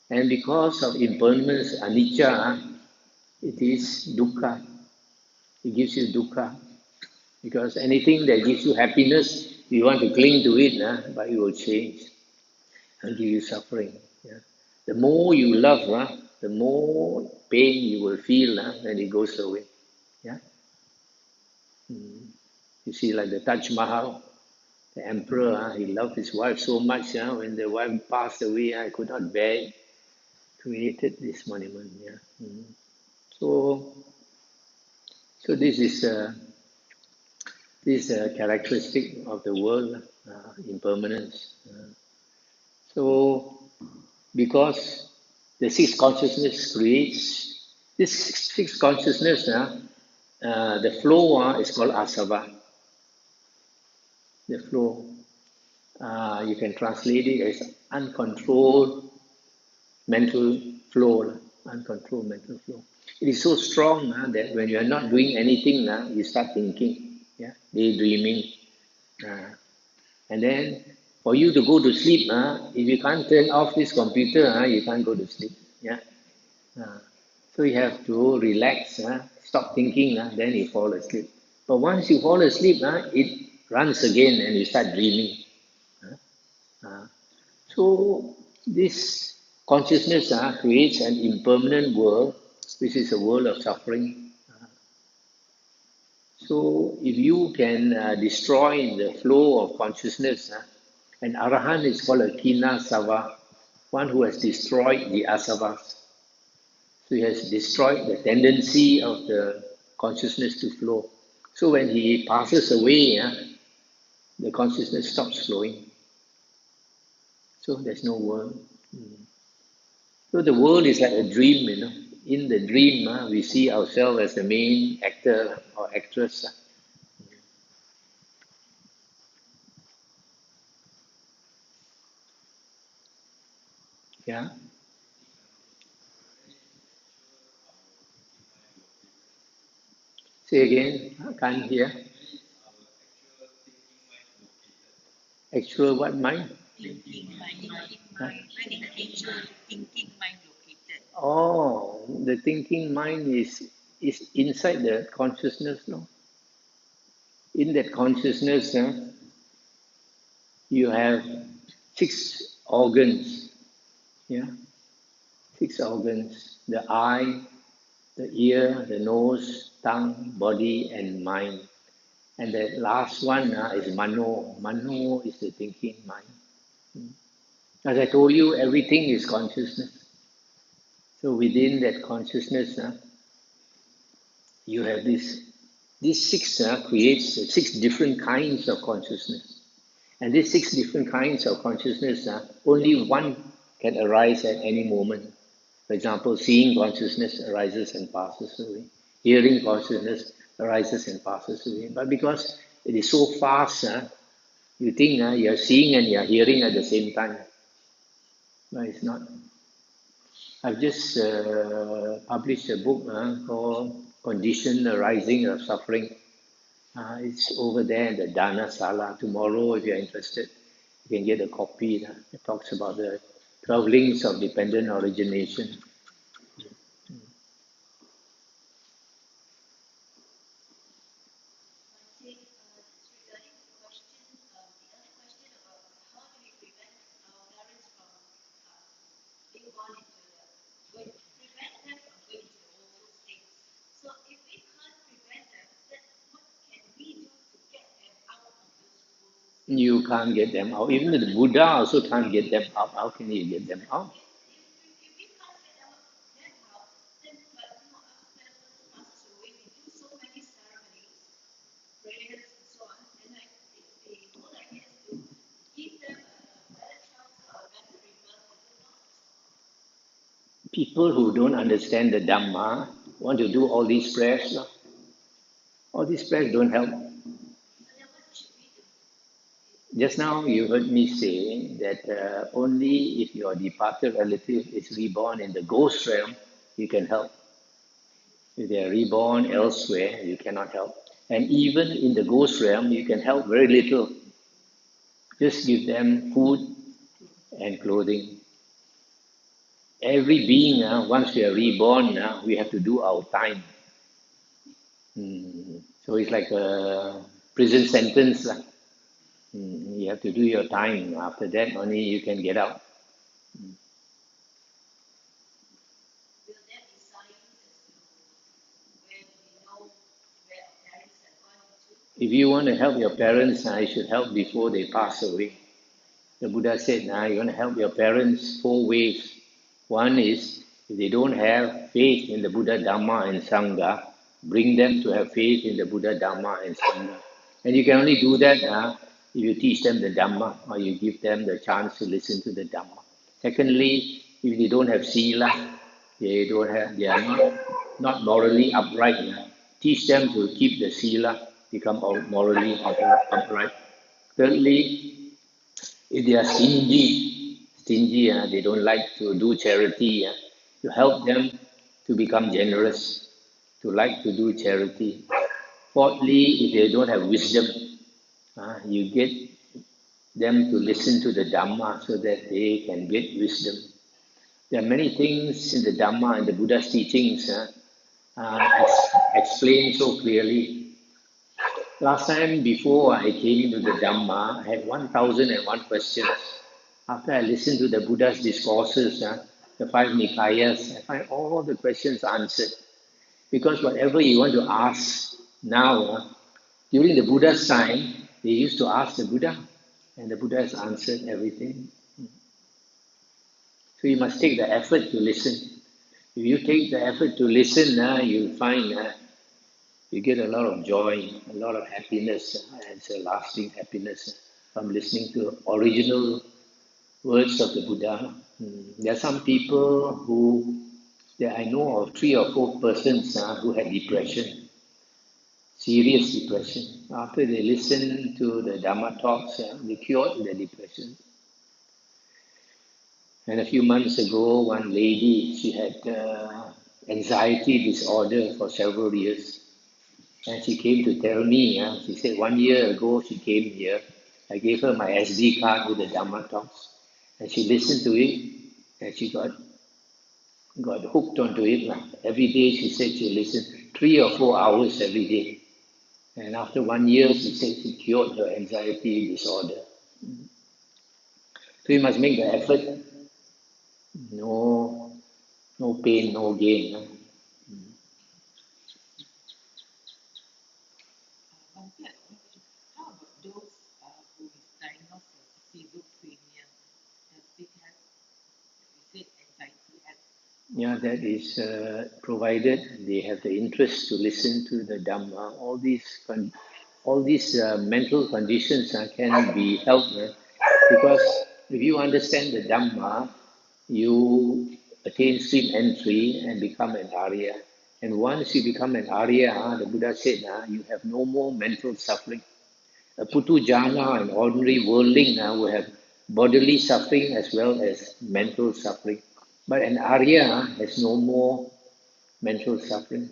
S1: and because of impermanence, anicca, it is dukkha. It gives you dukkha because anything that gives you happiness, you want to cling to it, but it will change and give you suffering. Yeah. The more you love, the more pain you will feel when it goes away. Yeah. You see, like the Taj Mahal, the emperor, he loved his wife so much. When the wife passed away, I could not bear it. Created this monument. Yeah. So, so this is a characteristic of the world, impermanence. So, because the six consciousness creates this six consciousness, the flow is called asava. The flow, you can translate it as uncontrolled mental flow, uncontrolled mental flow. It is so strong that when you are not doing anything, you start thinking, yeah, daydreaming, and then for you to go to sleep, if you can't turn off this computer, you can't go to sleep. Yeah. So you have to relax, stop thinking, then you fall asleep. But once you fall asleep, it runs again and you start dreaming. So this consciousness creates an impermanent world, which is a world of suffering. So if you can destroy the flow of consciousness, an arahant is called a kina sava, one who has destroyed the asavas. So he has destroyed the tendency of the consciousness to flow. So when he passes away, the consciousness stops flowing. So there's no world. So the world is like a dream. In the dream, we see ourselves as the main actor or actress. Yeah. Say again. I can't hear. Actual what mind? Huh? Oh, the thinking mind is inside the consciousness, no? In that consciousness, you have six organs. Yeah, six organs: the eye, the ear, the nose, tongue, body, and mind. And the last one is mano. Mano is the thinking mind. As I told you, everything is consciousness. So within that consciousness, you have this. These six creates six different kinds of consciousness. And these six different kinds of consciousness, only one can arise at any moment. For example, seeing consciousness arises and passes away. Hearing consciousness arises and passes away. But because it is so fast, you think you're seeing and you're hearing at the same time. But it's not. I've just published a book called Condition Arising of Suffering. It's over there in the Dana Sala. Tomorrow, if you're interested, you can get a copy. It talks about the 12 links of dependent origination. You can't get them out. Even the Buddha also can't get them out. How can you get them out? People who don't understand the Dhamma want to do all these prayers. No? All these prayers don't help. Just now you heard me say that only if your departed relative is reborn in the ghost realm, you can help. If they are reborn elsewhere, you cannot help. And even in the ghost realm, you can help very little. Just give them food and clothing. Every being, once we are reborn, we have to do our time. So it's like a prison sentence. You have to do your time. After that, only you can get out. If you want to help your parents, you should help before they pass away. The Buddha said, you want to help your parents 4 ways. One is, if they don't have faith in the Buddha, Dhamma, and Sangha, bring them to have faith in the Buddha, Dhamma, and Sangha. And you can only do that if you teach them the Dhamma or you give them the chance to listen to the Dhamma. Secondly, if they don't have Sila, they are not morally upright. Teach them to keep the Sila, become morally upright. Thirdly, if they are stingy, they don't like to do charity, you help them to become generous, to like to do charity. Fourthly, if they don't have wisdom, you get them to listen to the Dhamma so that they can get wisdom. There are many things in the Dhamma and the Buddha's teachings explained so clearly. Last time, before I came into the Dhamma, I had 1001 questions. After I listened to the Buddha's discourses, the five Nikayas, I find all the questions answered. Because whatever you want to ask now, during the Buddha's time, they used to ask the Buddha, and the Buddha has answered everything. So you must take the effort to listen. If you take the effort to listen, you'll find you get a lot of joy, a lot of happiness, and it's a lasting happiness from listening to original words of the Buddha. There are some people that I know of 3 or 4 persons who had depression, serious depression. After they listened to the Dhamma talks, they cured their depression. And a few months ago, one lady, she had anxiety disorder for several years. And she came to tell me, she said 1 year ago she came here. I gave her my SD card with the Dhamma talks. And she listened to it and she got hooked onto it. Every day she said she listened 3 or 4 hours every day. And after 1 year, she said she cured her anxiety disorder. So you must make the effort. No pain, no gain. Yeah, that is provided they have the interest to listen to the Dhamma. All these mental conditions can be helped because if you understand the Dhamma, you attain stream entry and become an Arya. And once you become an Arya, the Buddha said, you have no more mental suffering. A Putujana, an ordinary worldling, will have bodily suffering as well as mental suffering. But an Arya has no more mental suffering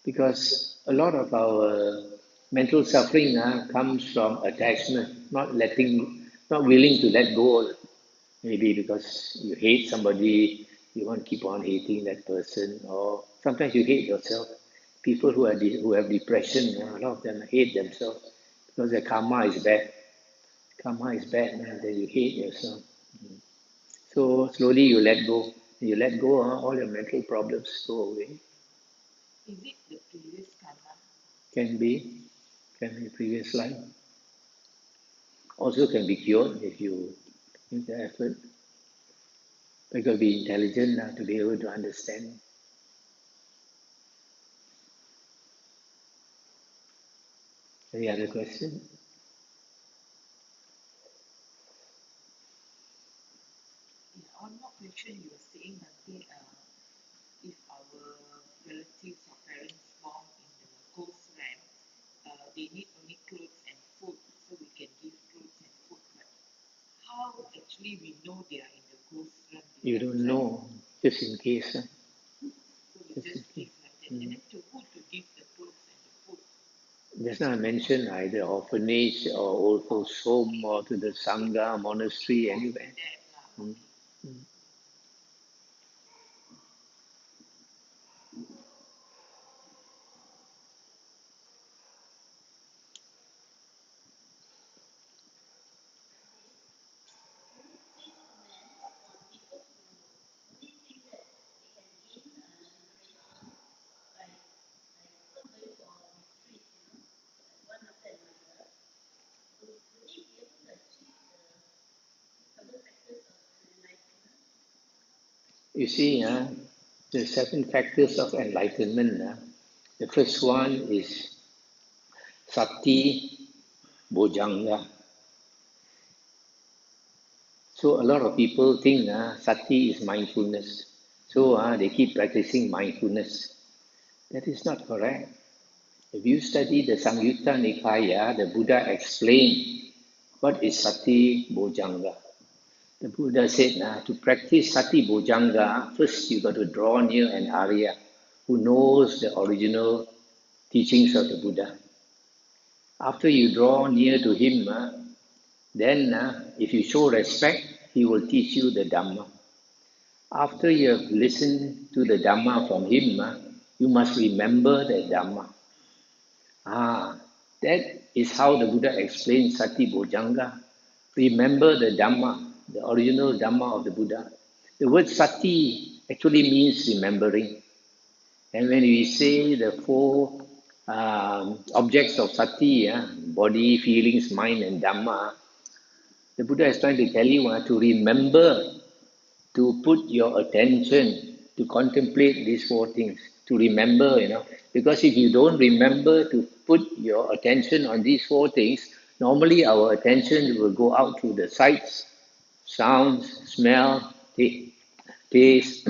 S1: because a lot of our mental suffering comes from attachment, not willing to let go. Maybe because you hate somebody, you want to keep on hating that person, or sometimes you hate yourself. People who have depression, a lot of them hate themselves because their karma is bad. Karma is bad, and then you hate yourself. So slowly you let go. You let go, all your mental problems go away. Can be, family previous life. Also can be cured if you make the effort. But you got to be intelligent to be able to understand. Any other question?
S2: On what question you were saying, Bhante, if our relatives or parents born in the ghost realm, they need only clothes and food, so we can give clothes and food. But how actually we know they are in the ghost realm?
S1: You don't know, just in case.
S2: So we just give like that. And then to who to give the clothes and the food?
S1: Just now I mentioned either orphanage or old folks home or to the Sangha, monastery, anywhere. You see, the 7 factors of enlightenment. The first one is sati bojanga. So a lot of people think sati is mindfulness. So they keep practicing mindfulness. That is not correct. If you study the Samyutta Nikaya, the Buddha explained what is sati bojanga. The Buddha said, to practice sati bojanga, first you got to draw near an Arya who knows the original teachings of the Buddha. After you draw near to him, then if you show respect, he will teach you the Dhamma. After you have listened to the Dhamma from him, you must remember the Dhamma. That is how the Buddha explains Sati Bojanga. Remember the Dhamma, the original Dhamma of the Buddha. The word Sati actually means remembering. And when we say the 4 objects of Sati, body, feelings, mind, and Dhamma, the Buddha is trying to tell you to remember to put your attention to contemplate these 4 things, to remember, because if you don't remember to put your attention on these 4 things, normally our attention will go out to the sights, sounds, smell, taste,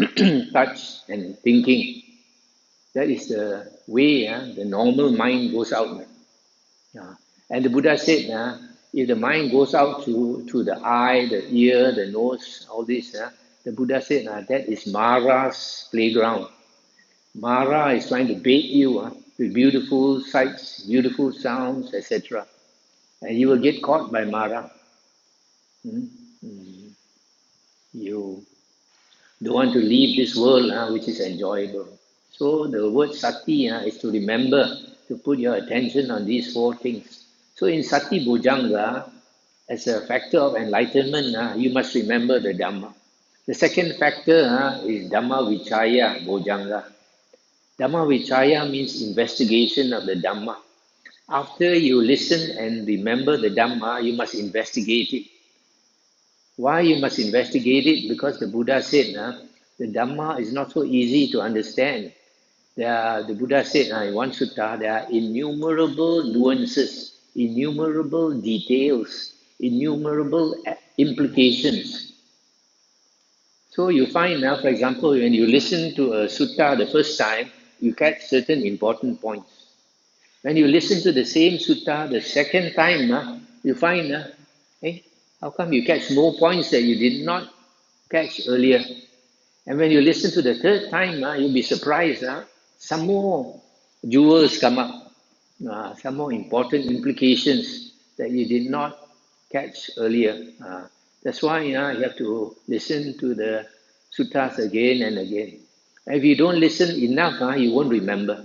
S1: touch, and thinking. That is the way the normal mind goes out. And the Buddha said, if the mind goes out to the eye, the ear, the nose, all this, the Buddha said that is Mara's playground. Mara is trying to bait you with beautiful sights, beautiful sounds, etc. And you will get caught by Mara. You don't want to leave this world which is enjoyable. So the word sati is to remember to put your attention on these 4 things. So in sati bojanga, as a factor of enlightenment, you must remember the Dhamma. The second factor is Dhamma Vichaya Bojanga. Dhamma Vichaya means investigation of the Dhamma. After you listen and remember the Dhamma, you must investigate it. Why you must investigate it? Because the Buddha said the Dhamma is not so easy to understand. The Buddha said in one sutta, there are innumerable nuances, innumerable details, innumerable implications. So you find now, for example, when you listen to a sutta the first time, you catch certain important points. When you listen to the same sutta the second time, you find, how come you catch more points that you did not catch earlier? And when you listen to the third time, you'll be surprised. Some more jewels come up, some more important implications that you did not catch earlier. That's why you have to listen to the suttas again and again. And if you don't listen enough, you won't remember.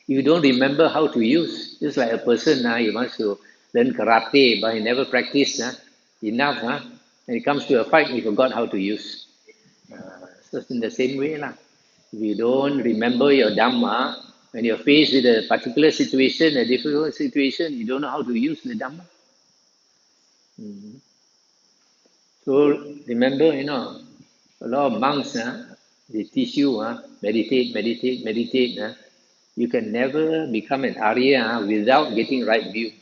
S1: You don't remember how to use. Just like a person, he wants to learn karate, but he never practiced enough. When it comes to a fight, he forgot how to use. So it's in the same way. If you don't remember your Dhamma, When you're faced with a particular situation, a difficult situation, you don't know how to use the Dhamma. So remember, a lot of monks, they teach you, meditate, meditate, meditate. You can never become an Arya without getting right view.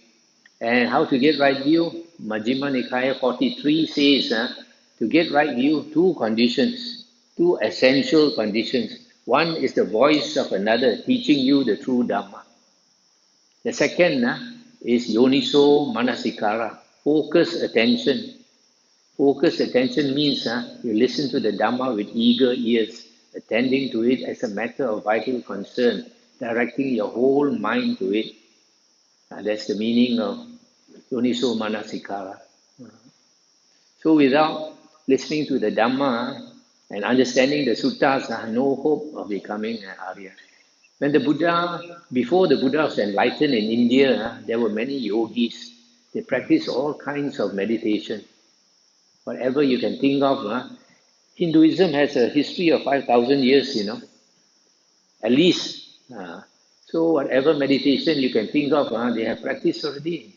S1: And how to get right view? Majjhima Nikaya 43 says, to get right view, two conditions, two essential conditions. One is the voice of another teaching you the true Dhamma. The second is yoniso manasikara, focus attention. Focus attention means you listen to the Dhamma with eager ears, attending to it as a matter of vital concern, directing your whole mind to it. That's the meaning of yoniso manasikara. So without listening to the Dhamma and understanding the suttas, no hope of becoming an Arya. When the Buddha, before the Buddha was enlightened in India, there were many yogis. They practiced all kinds of meditation. Whatever you can think of. Hinduism has a history of 5,000 years, at least. So whatever meditation you can think of, they have practiced already.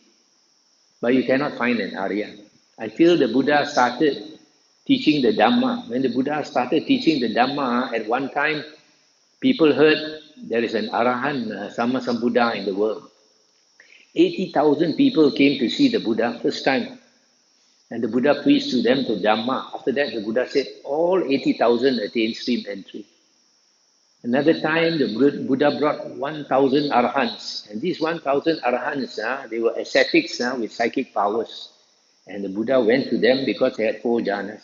S1: But you cannot find an Arya. Until the Buddha started teaching the Dhamma. When the Buddha started teaching the Dhamma, at one time, people heard there is an Arahant, Sammasambuddha in the world. 80,000 people came to see the Buddha first time. And the Buddha preached to them the Dhamma. After that, the Buddha said, all 80,000 attained stream entry. Another time, the Buddha brought 1,000 Arahants. And these 1,000 Arahants, they were ascetics with psychic powers. And the Buddha went to them because they had 4 jhanas.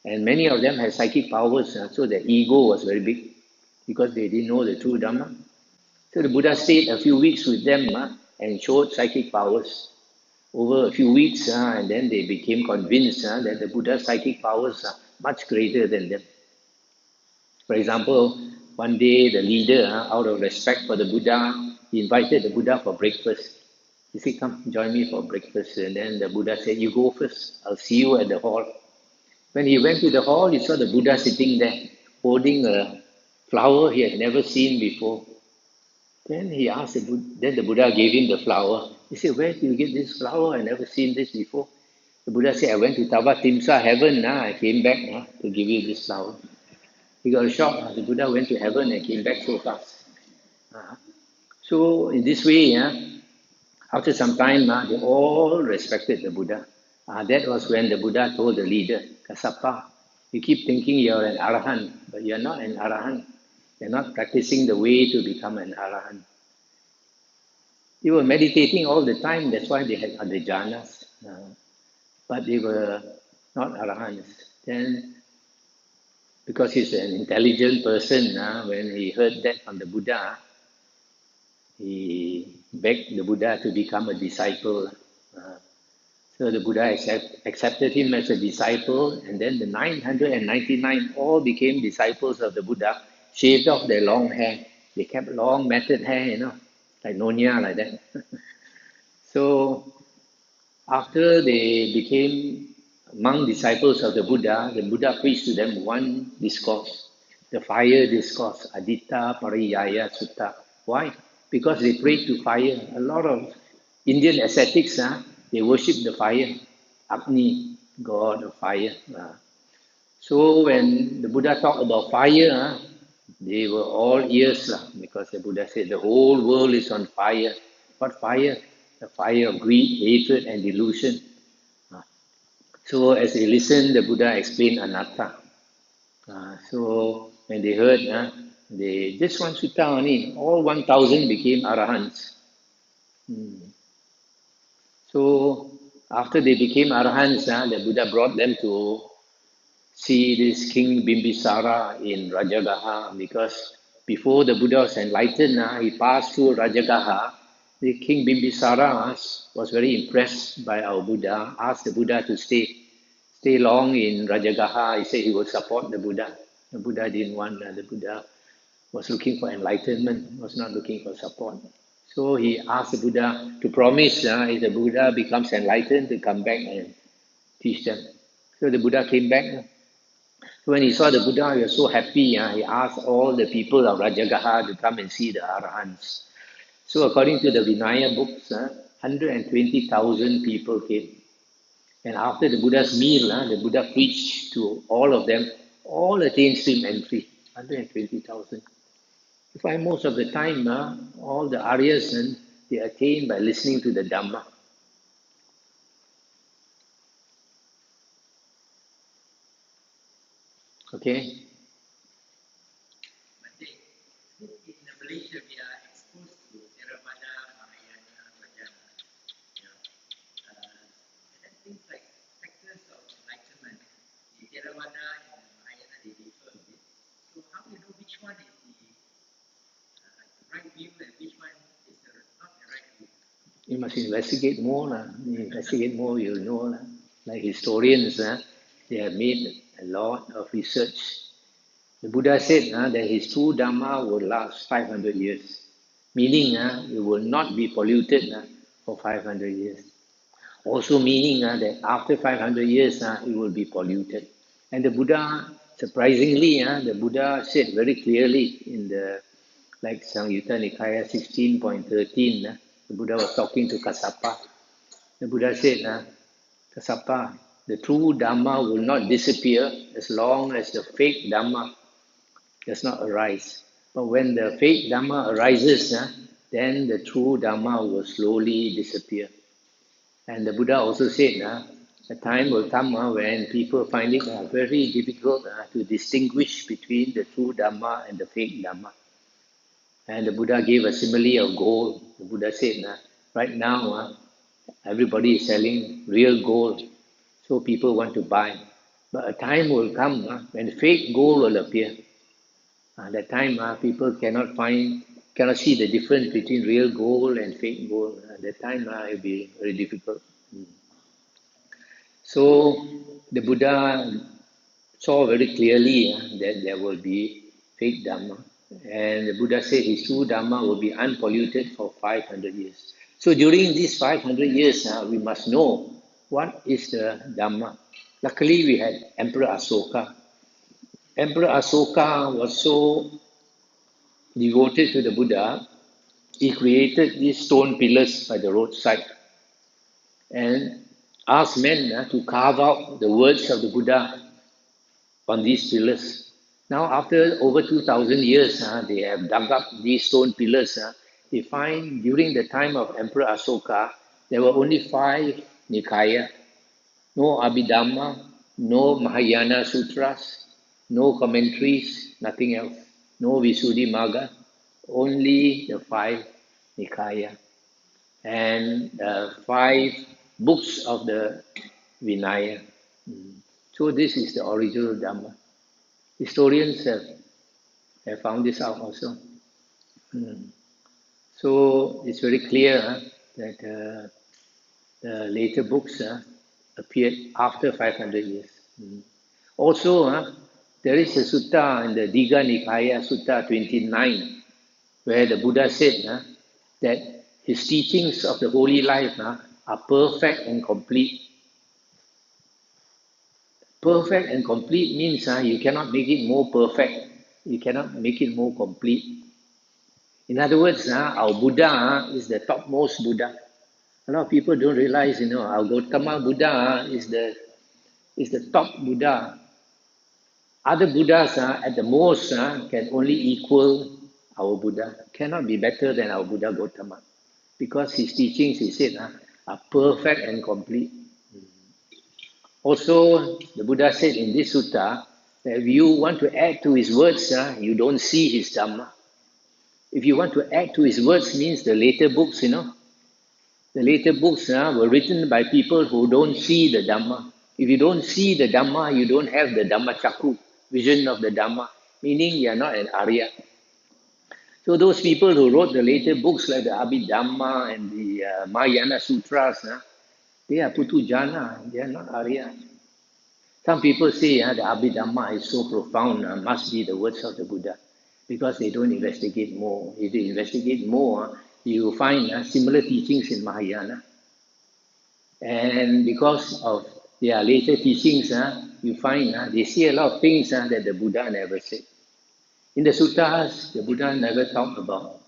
S1: And many of them had psychic powers, so their ego was very big because they didn't know the true Dhamma. So the Buddha stayed a few weeks with them and showed psychic powers. Over a few weeks, and then they became convinced that the Buddha's psychic powers are much greater than them. For example, one day the leader, out of respect for the Buddha, he invited the Buddha for breakfast. He said, come, join me for breakfast. And then the Buddha said, you go first, I'll see you at the hall. When he went to the hall, he saw the Buddha sitting there, holding a flower he had never seen before. Then he asked then the Buddha gave him the flower. He said, where did you get this flower? I never seen this before. The Buddha said, I went to Tavatimsa heaven, I came back to give you this flower. He got a shock. The Buddha went to heaven and came back so fast. So in this way, after some time, they all respected the Buddha. That was when the Buddha told the leader, Kassapa, you keep thinking you're an Arahant, but you're not an Arahant. You're not practicing the way to become an Arahant. They were meditating all the time, that's why they had other jhanas. But they were not Arahants. Then, because he's an intelligent person, when he heard that from the Buddha, he begged the Buddha to become a disciple. So the Buddha accepted him as a disciple, and then the 999 all became disciples of the Buddha, shaved off their long hair. They kept long matted hair, like Nonya, like that. So after they became monk disciples of the Buddha preached to them one discourse, the fire discourse, Aditta Pariyaya Sutta. Why? Because they prayed to fire. A lot of Indian ascetics, they worship the fire, Agni, god of fire. So when the Buddha talked about fire, they were all ears because the Buddha said the whole world is on fire. What fire? The fire of greed, hatred, and delusion. So as they listened, the Buddha explained anatta. So when they heard, they just one sutta only, all 1,000 became arahants. So after they became arahants, the Buddha brought them to see this King Bimbisara in Rajagaha, because before the Buddha was enlightened, he passed through Rajagaha. The King Bimbisara was very impressed by our Buddha, asked the Buddha to stay long in Rajagaha. He said he would support the Buddha. The Buddha didn't want, the Buddha was looking for enlightenment, was not looking for support. So he asked the Buddha to promise, if the Buddha becomes enlightened, to come back and teach them. So the Buddha came back. When he saw the Buddha, he was so happy. He asked all the people of Rajagaha to come and see the Arahants. So according to the Vinaya books, 120,000 people came. And after the Buddha's meal, the Buddha preached to all of them, all attained stream entry, 120,000. You find most of the time, all the Aryas, they attain by listening to the Dhamma. Okay?
S2: In Malaysia, we are exposed to Theravada, Mahayana, Vajrayana, and then things like factors of enlightenment. The Theravada and the Mahayana, they differ a bit. So how do you know which one is the right view and which one is not the right view?
S1: You must investigate more. Investigate more, you'll know. Like historians, they have made a lot of research. The Buddha said that his true Dhamma will last 500 years, meaning it will not be polluted for 500 years. Also meaning that after 500 years, it will be polluted. And the Buddha, surprisingly, the Buddha said very clearly in the, like Samyutta Nikaya 16.13, the Buddha was talking to Kassapa. The Buddha said, Kassapa, the true Dhamma will not disappear as long as the fake Dhamma does not arise. But when the fake Dhamma arises, then the true Dhamma will slowly disappear. And the Buddha also said, a time will come when people find it very difficult to distinguish between the true Dhamma and the fake Dhamma. And the Buddha gave a simile of gold. The Buddha said, right now, everybody is selling real gold, so people want to buy. But a time will come when fake gold will appear. At that time, people cannot see the difference between real gold and fake gold. At that time, it will be very difficult. So the Buddha saw very clearly that there will be fake Dhamma. And the Buddha said his true Dhamma will be unpolluted for 500 years. So during these 500 years, we must know what is the Dhamma. Luckily, we had Emperor Asoka. Emperor Asoka was so devoted to the Buddha, he created these stone pillars by the roadside and asked men to carve out the words of the Buddha on these pillars. Now, after over 2,000 years, they have dug up these stone pillars. They find during the time of Emperor Asoka, there were only 5 Nikaya, no Abhidhamma, no Mahayana Sutras, no commentaries, nothing else, no Visuddhimagga, only the 5 Nikaya and 5 books of the Vinaya. So this is the original Dhamma. Historians have found this out also. So it's very clear that the later books appeared after 500 years. Also, there is a sutta in the Digha Nikaya, Sutta 29, where the Buddha said that his teachings of the holy life are perfect and complete. Perfect and complete means you cannot make it more perfect. You cannot make it more complete. In other words, our Buddha is the topmost Buddha. A lot of people don't realize, our Gautama Buddha is the top Buddha. Other Buddhas, at the most, can only equal our Buddha, cannot be better than our Buddha Gautama. Because his teachings, he said, are perfect and complete. Also, the Buddha said in this sutta that if you want to add to his words, you don't see his Dhamma. If you want to add to his words, means the later books, the later books were written by people who don't see the Dhamma. If you don't see the Dhamma, you don't have the Dhamma Chakku, vision of the Dhamma, meaning you are not an Arya. So those people who wrote the later books like the Abhidhamma and the Mahayana Sutras, they are Putujana, they are not Arya. Some people say the Abhidhamma is so profound, must be the words of the Buddha, because they don't investigate more. If they investigate more, you find similar teachings in Mahayana. And because of their later teachings, you find they see a lot of things that the Buddha never said. In the suttas, the Buddha never talked about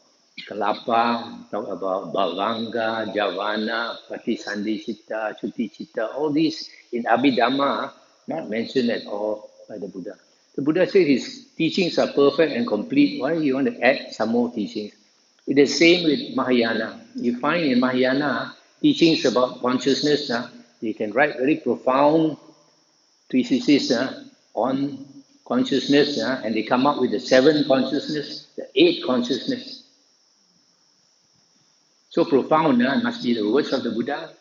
S1: Kalapa, talk about Bhavanga, Javana, Patisandhi Chitta, Chuti Chitta, all these in Abhidhamma, not mentioned at all by the Buddha. The Buddha said his teachings are perfect and complete. Why do you want to add some more teachings? It is the same with Mahayana. You find in Mahayana teachings about consciousness, they can write very profound thesis on consciousness, and they come up with the seven consciousness, the eight consciousness. So profound, must be the words of the Buddha.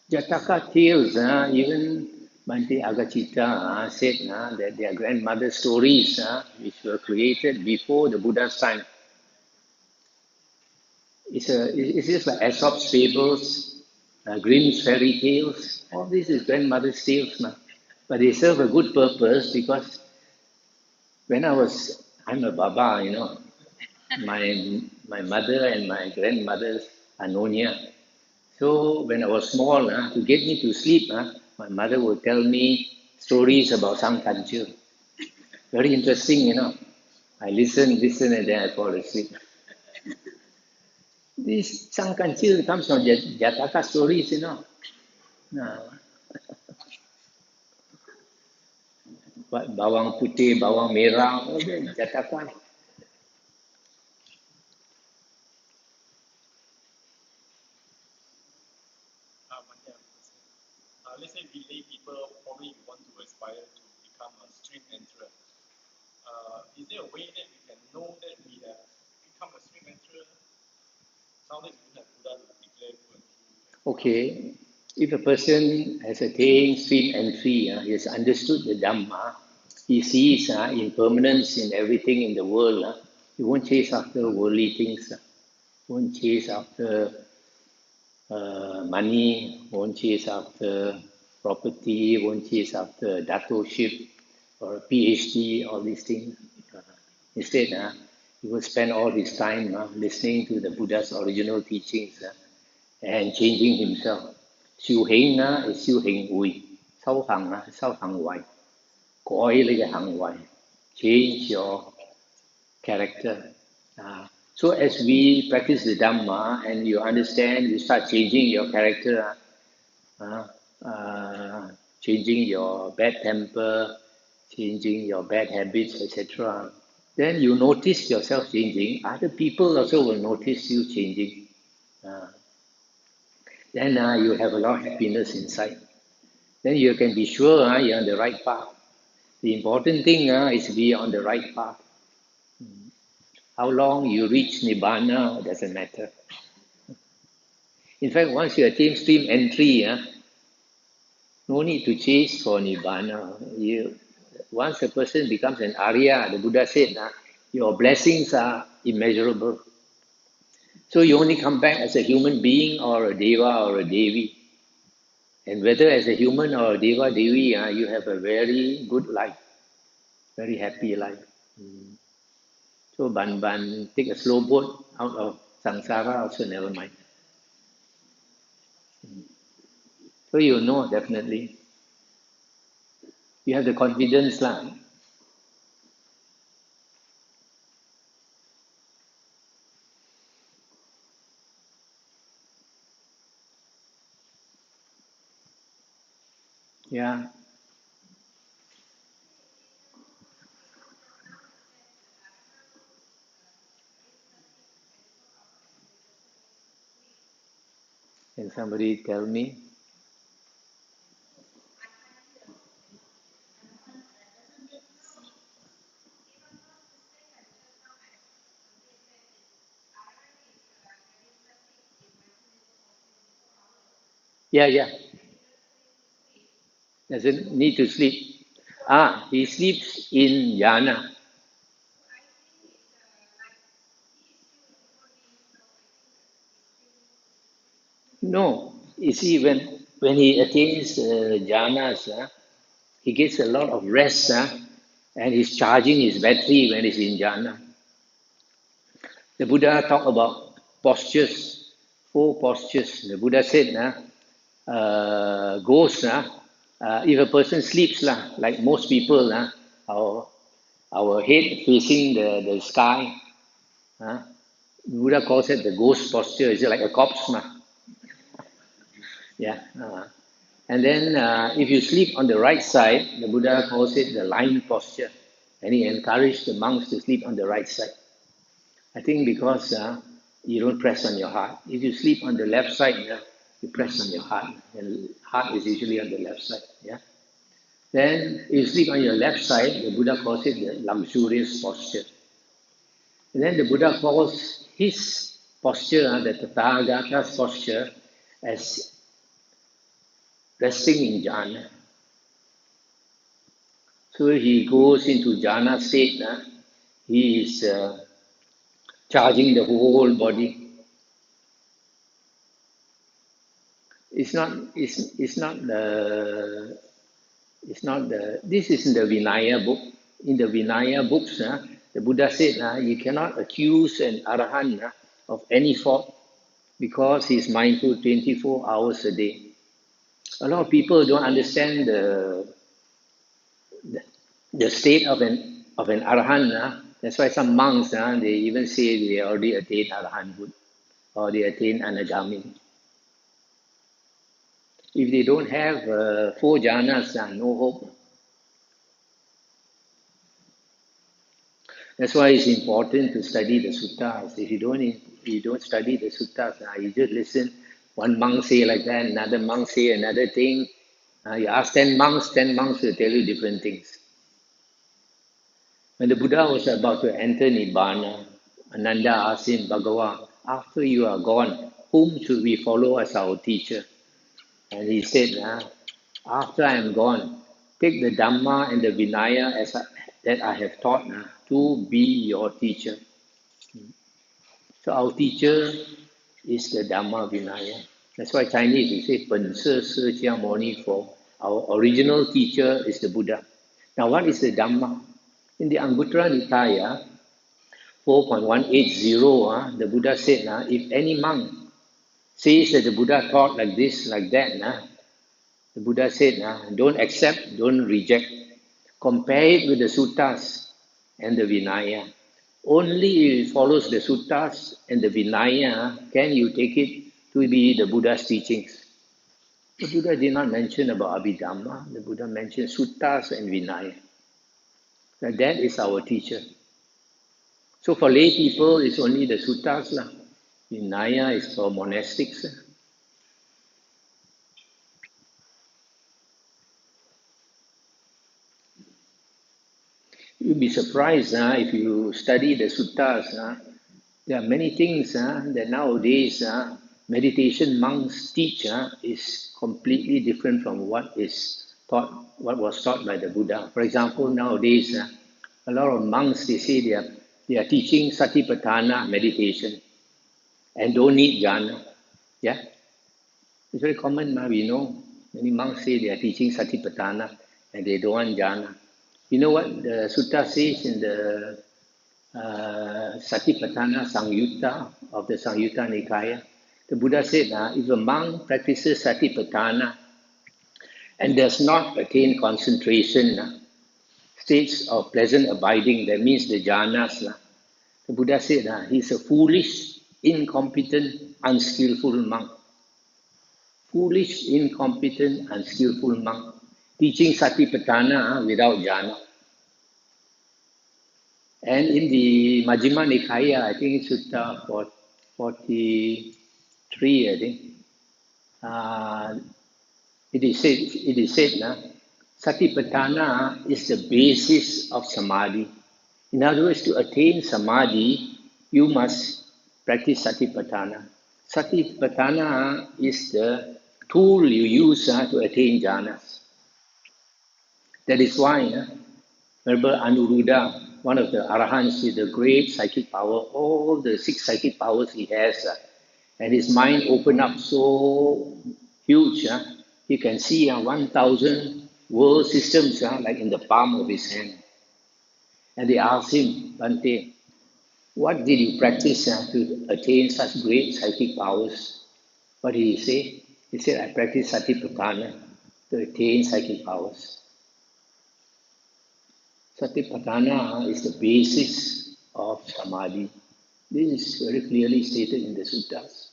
S1: Jataka tales, even Bhante Agachita said that their grandmother stories, which were created before the Buddha's time. It's just like Aesop's fables, Grimm's fairy tales. All this is grandmother's tales now. But they serve a good purpose because I'm a Baba, my mother and my grandmothers are Nonya. So when I was small, to get me to sleep, my mother would tell me stories about some culture. Very interesting. I listen, and then I fall asleep. This Sangkanchil comes from Jataka stories. Nah, bawang putih, bawang merah, all that Jataka.
S3: Let's say we lay people probably want to aspire to become a stream enterer. Is there a way that we can know that we have become a stream enterer? Nowadays we don't have Buddha to declare good.
S1: Okay, if a person has attained stream entry, he has understood the Dhamma, he sees impermanence in everything in the world. He won't chase after worldly things, won't chase after money, won't chase after property, won't chase after datorship or a PhD, all these things. Instead, he will spend all his time listening to the Buddha's original teachings and changing himself. Siêu hiện is siêu hiện vui, sâu hành sâu hành hoài, cõi lấy cái hành hoài, change your character. So as we practice the Dhamma and you understand, you start changing your character, changing your bad temper, changing your bad habits, etc. Then you notice yourself changing. Other people also will notice you changing. Then you have a lot of happiness inside. Then you can be sure you're on the right path. The important thing is to be on the right path. How long you reach Nibbana doesn't matter. In fact, once you attain stream entry, no need to chase for Nibbana. Once a person becomes an Arya, the Buddha said, your blessings are immeasurable. So you only come back as a human being or a Deva or a Devi. And whether as a human or a Deva Devi, you have a very good life, very happy life. So Ban, take a slow boat out of samsara, also never mind. So you know definitely. You have the confidence lah. Yeah. Can somebody tell me? Yeah. Doesn't need to sleep. He sleeps in jhana. No, you see, when he attains jhanas, he gets a lot of rest and he's charging his battery when he's in jhana. The Buddha talked about postures, 4 postures. The Buddha said, ghost, if a person sleeps, like most people, our head facing the sky, Buddha calls it the ghost posture. Is it like a corpse? Yeah. And then if you sleep on the right side, the Buddha calls it the lion posture. And he encouraged the monks to sleep on the right side. I think because you don't press on your heart. If you sleep on the left side, you press on your heart. And heart is usually on the left side. Yeah. Then if you sleep on your left side, the Buddha calls it the luxurious posture. And then the Buddha calls his posture, the Tathagata's posture, as resting in jhana. So he goes into jhana state. He is charging the whole body. It's not the this is in the Vinaya book. In the Vinaya books, the Buddha said you cannot accuse an arahant of any fault because he's mindful 24 hours a day. A lot of people don't understand the state of an arahant. That's why some monks they even say they already attained arahanthood or they attained anagami. If they don't have 4 jhanas, no hope. That's why it's important to study the suttas. If you don't study the suttas, you just listen. One monk say like that, another monk say another thing. You ask 10 monks will tell you different things. When the Buddha was about to enter Nibbana, Ananda asked him, Bhagavan, after you are gone, whom should we follow as our teacher? And he said, after I am gone, take the Dhamma and the Vinaya that I have taught to be your teacher. So our teacher is the Dhamma Vinaya. That's why Chinese we say, Pen Se Se Chia Moni for. Our original teacher is the Buddha. Now what is the Dhamma? In the Anguttara Nikaya, 4.180, the Buddha said, if any monk says that the Buddha taught like this, like that, the Buddha said, don't accept, don't reject. Compare it with the suttas and the Vinaya. Only if it follows the suttas and the Vinaya can you take it to be the Buddha's teachings. The Buddha did not mention about Abhidhamma. The Buddha mentioned suttas and Vinaya. Now that is our teacher. So for lay people, it's only the suttas. Vinaya is for monastics. You'll be surprised if you study the suttas. There are many things that nowadays meditation monks teach is completely different from what was taught by the Buddha. For example, nowadays a lot of monks they say they are teaching satipatthana meditation and don't need jhana. Yeah, it's very common. We know many monks say they are teaching satipatthana and they don't want jhana. You know what the sutta says in the Satipatthana Sangyutta of the Sangyutta Nikaya? The Buddha said, if a monk practices Satipatthana and does not attain concentration, states of pleasant abiding, that means the jhanas, the Buddha said, he's a foolish, incompetent, unskillful monk. Foolish, incompetent, unskillful monk, teaching Satipatthana without jhana. And in the Majjhima Nikaya, I think it's Sutta 43, I think, it is said, Satipatthana is the basis of Samadhi. In other words, to attain Samadhi, you must practice Satipatthana. Satipatthana is the tool you use to attain jhanas. That is why, remember Anuruddha, one of the arahants with the great psychic power, all the 6 psychic powers he has, and his mind opened up so huge, he can see 1,000 world systems like in the palm of his hand. And they asked him, Bante, what did you practice to attain such great psychic powers? What did he say? He said, I practice Satipatthana to attain psychic powers. Satipatthana is the basis of Samadhi. This is very clearly stated in the suttas.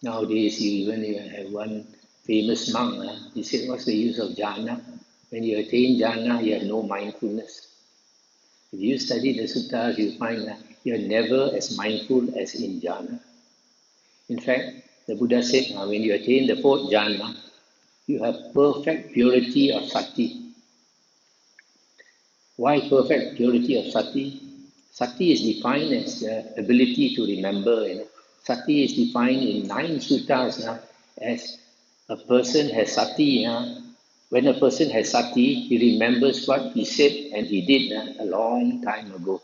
S1: Nowadays, you even have one famous monk. He said, what's the use of jhana? When you attain jhana, you have no mindfulness. If you study the suttas, you find that you're never as mindful as in jhana. In fact, the Buddha said, when you attain the fourth jhana, you have perfect purity of sati. Why perfect purity of sati? Sati is defined as the ability to remember. Sati is defined in 9 suttas as a person has sati. When a person has sati, he remembers what he said and he did a long time ago.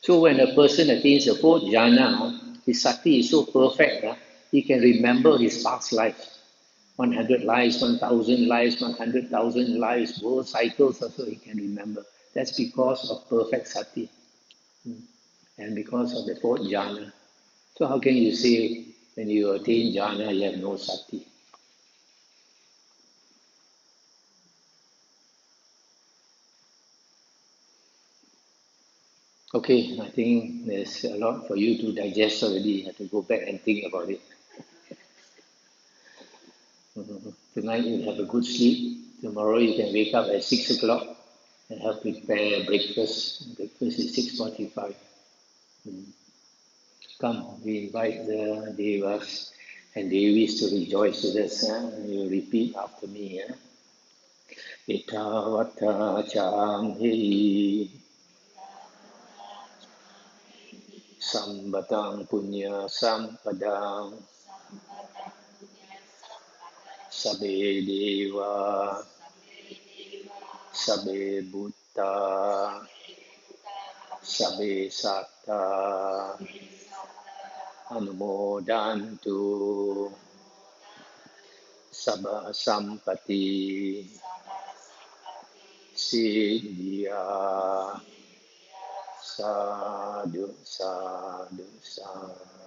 S1: So when a person attains the fourth jhana, his sati is so perfect, he can remember his past lives. 100 lives, 1,000 lives, 100,000 lives, world cycles also he can remember. That's because of perfect sati and because of the fourth jhana. So how can you say when you attain jhana you have no sati? Okay, I think there's a lot for you to digest already. You have to go back and think about it. Tonight you have a good sleep. Tomorrow you can wake up at 6 o'clock and help prepare breakfast. Breakfast is 6:45. Come, we invite the Devas and Devis to rejoice with us. You repeat after me. Itavata chamhi sambatang punya sampadang sabe deva sabe bhutta sabe satta anumodantu sabha sampati siddhya sadhu sadhu sadhu.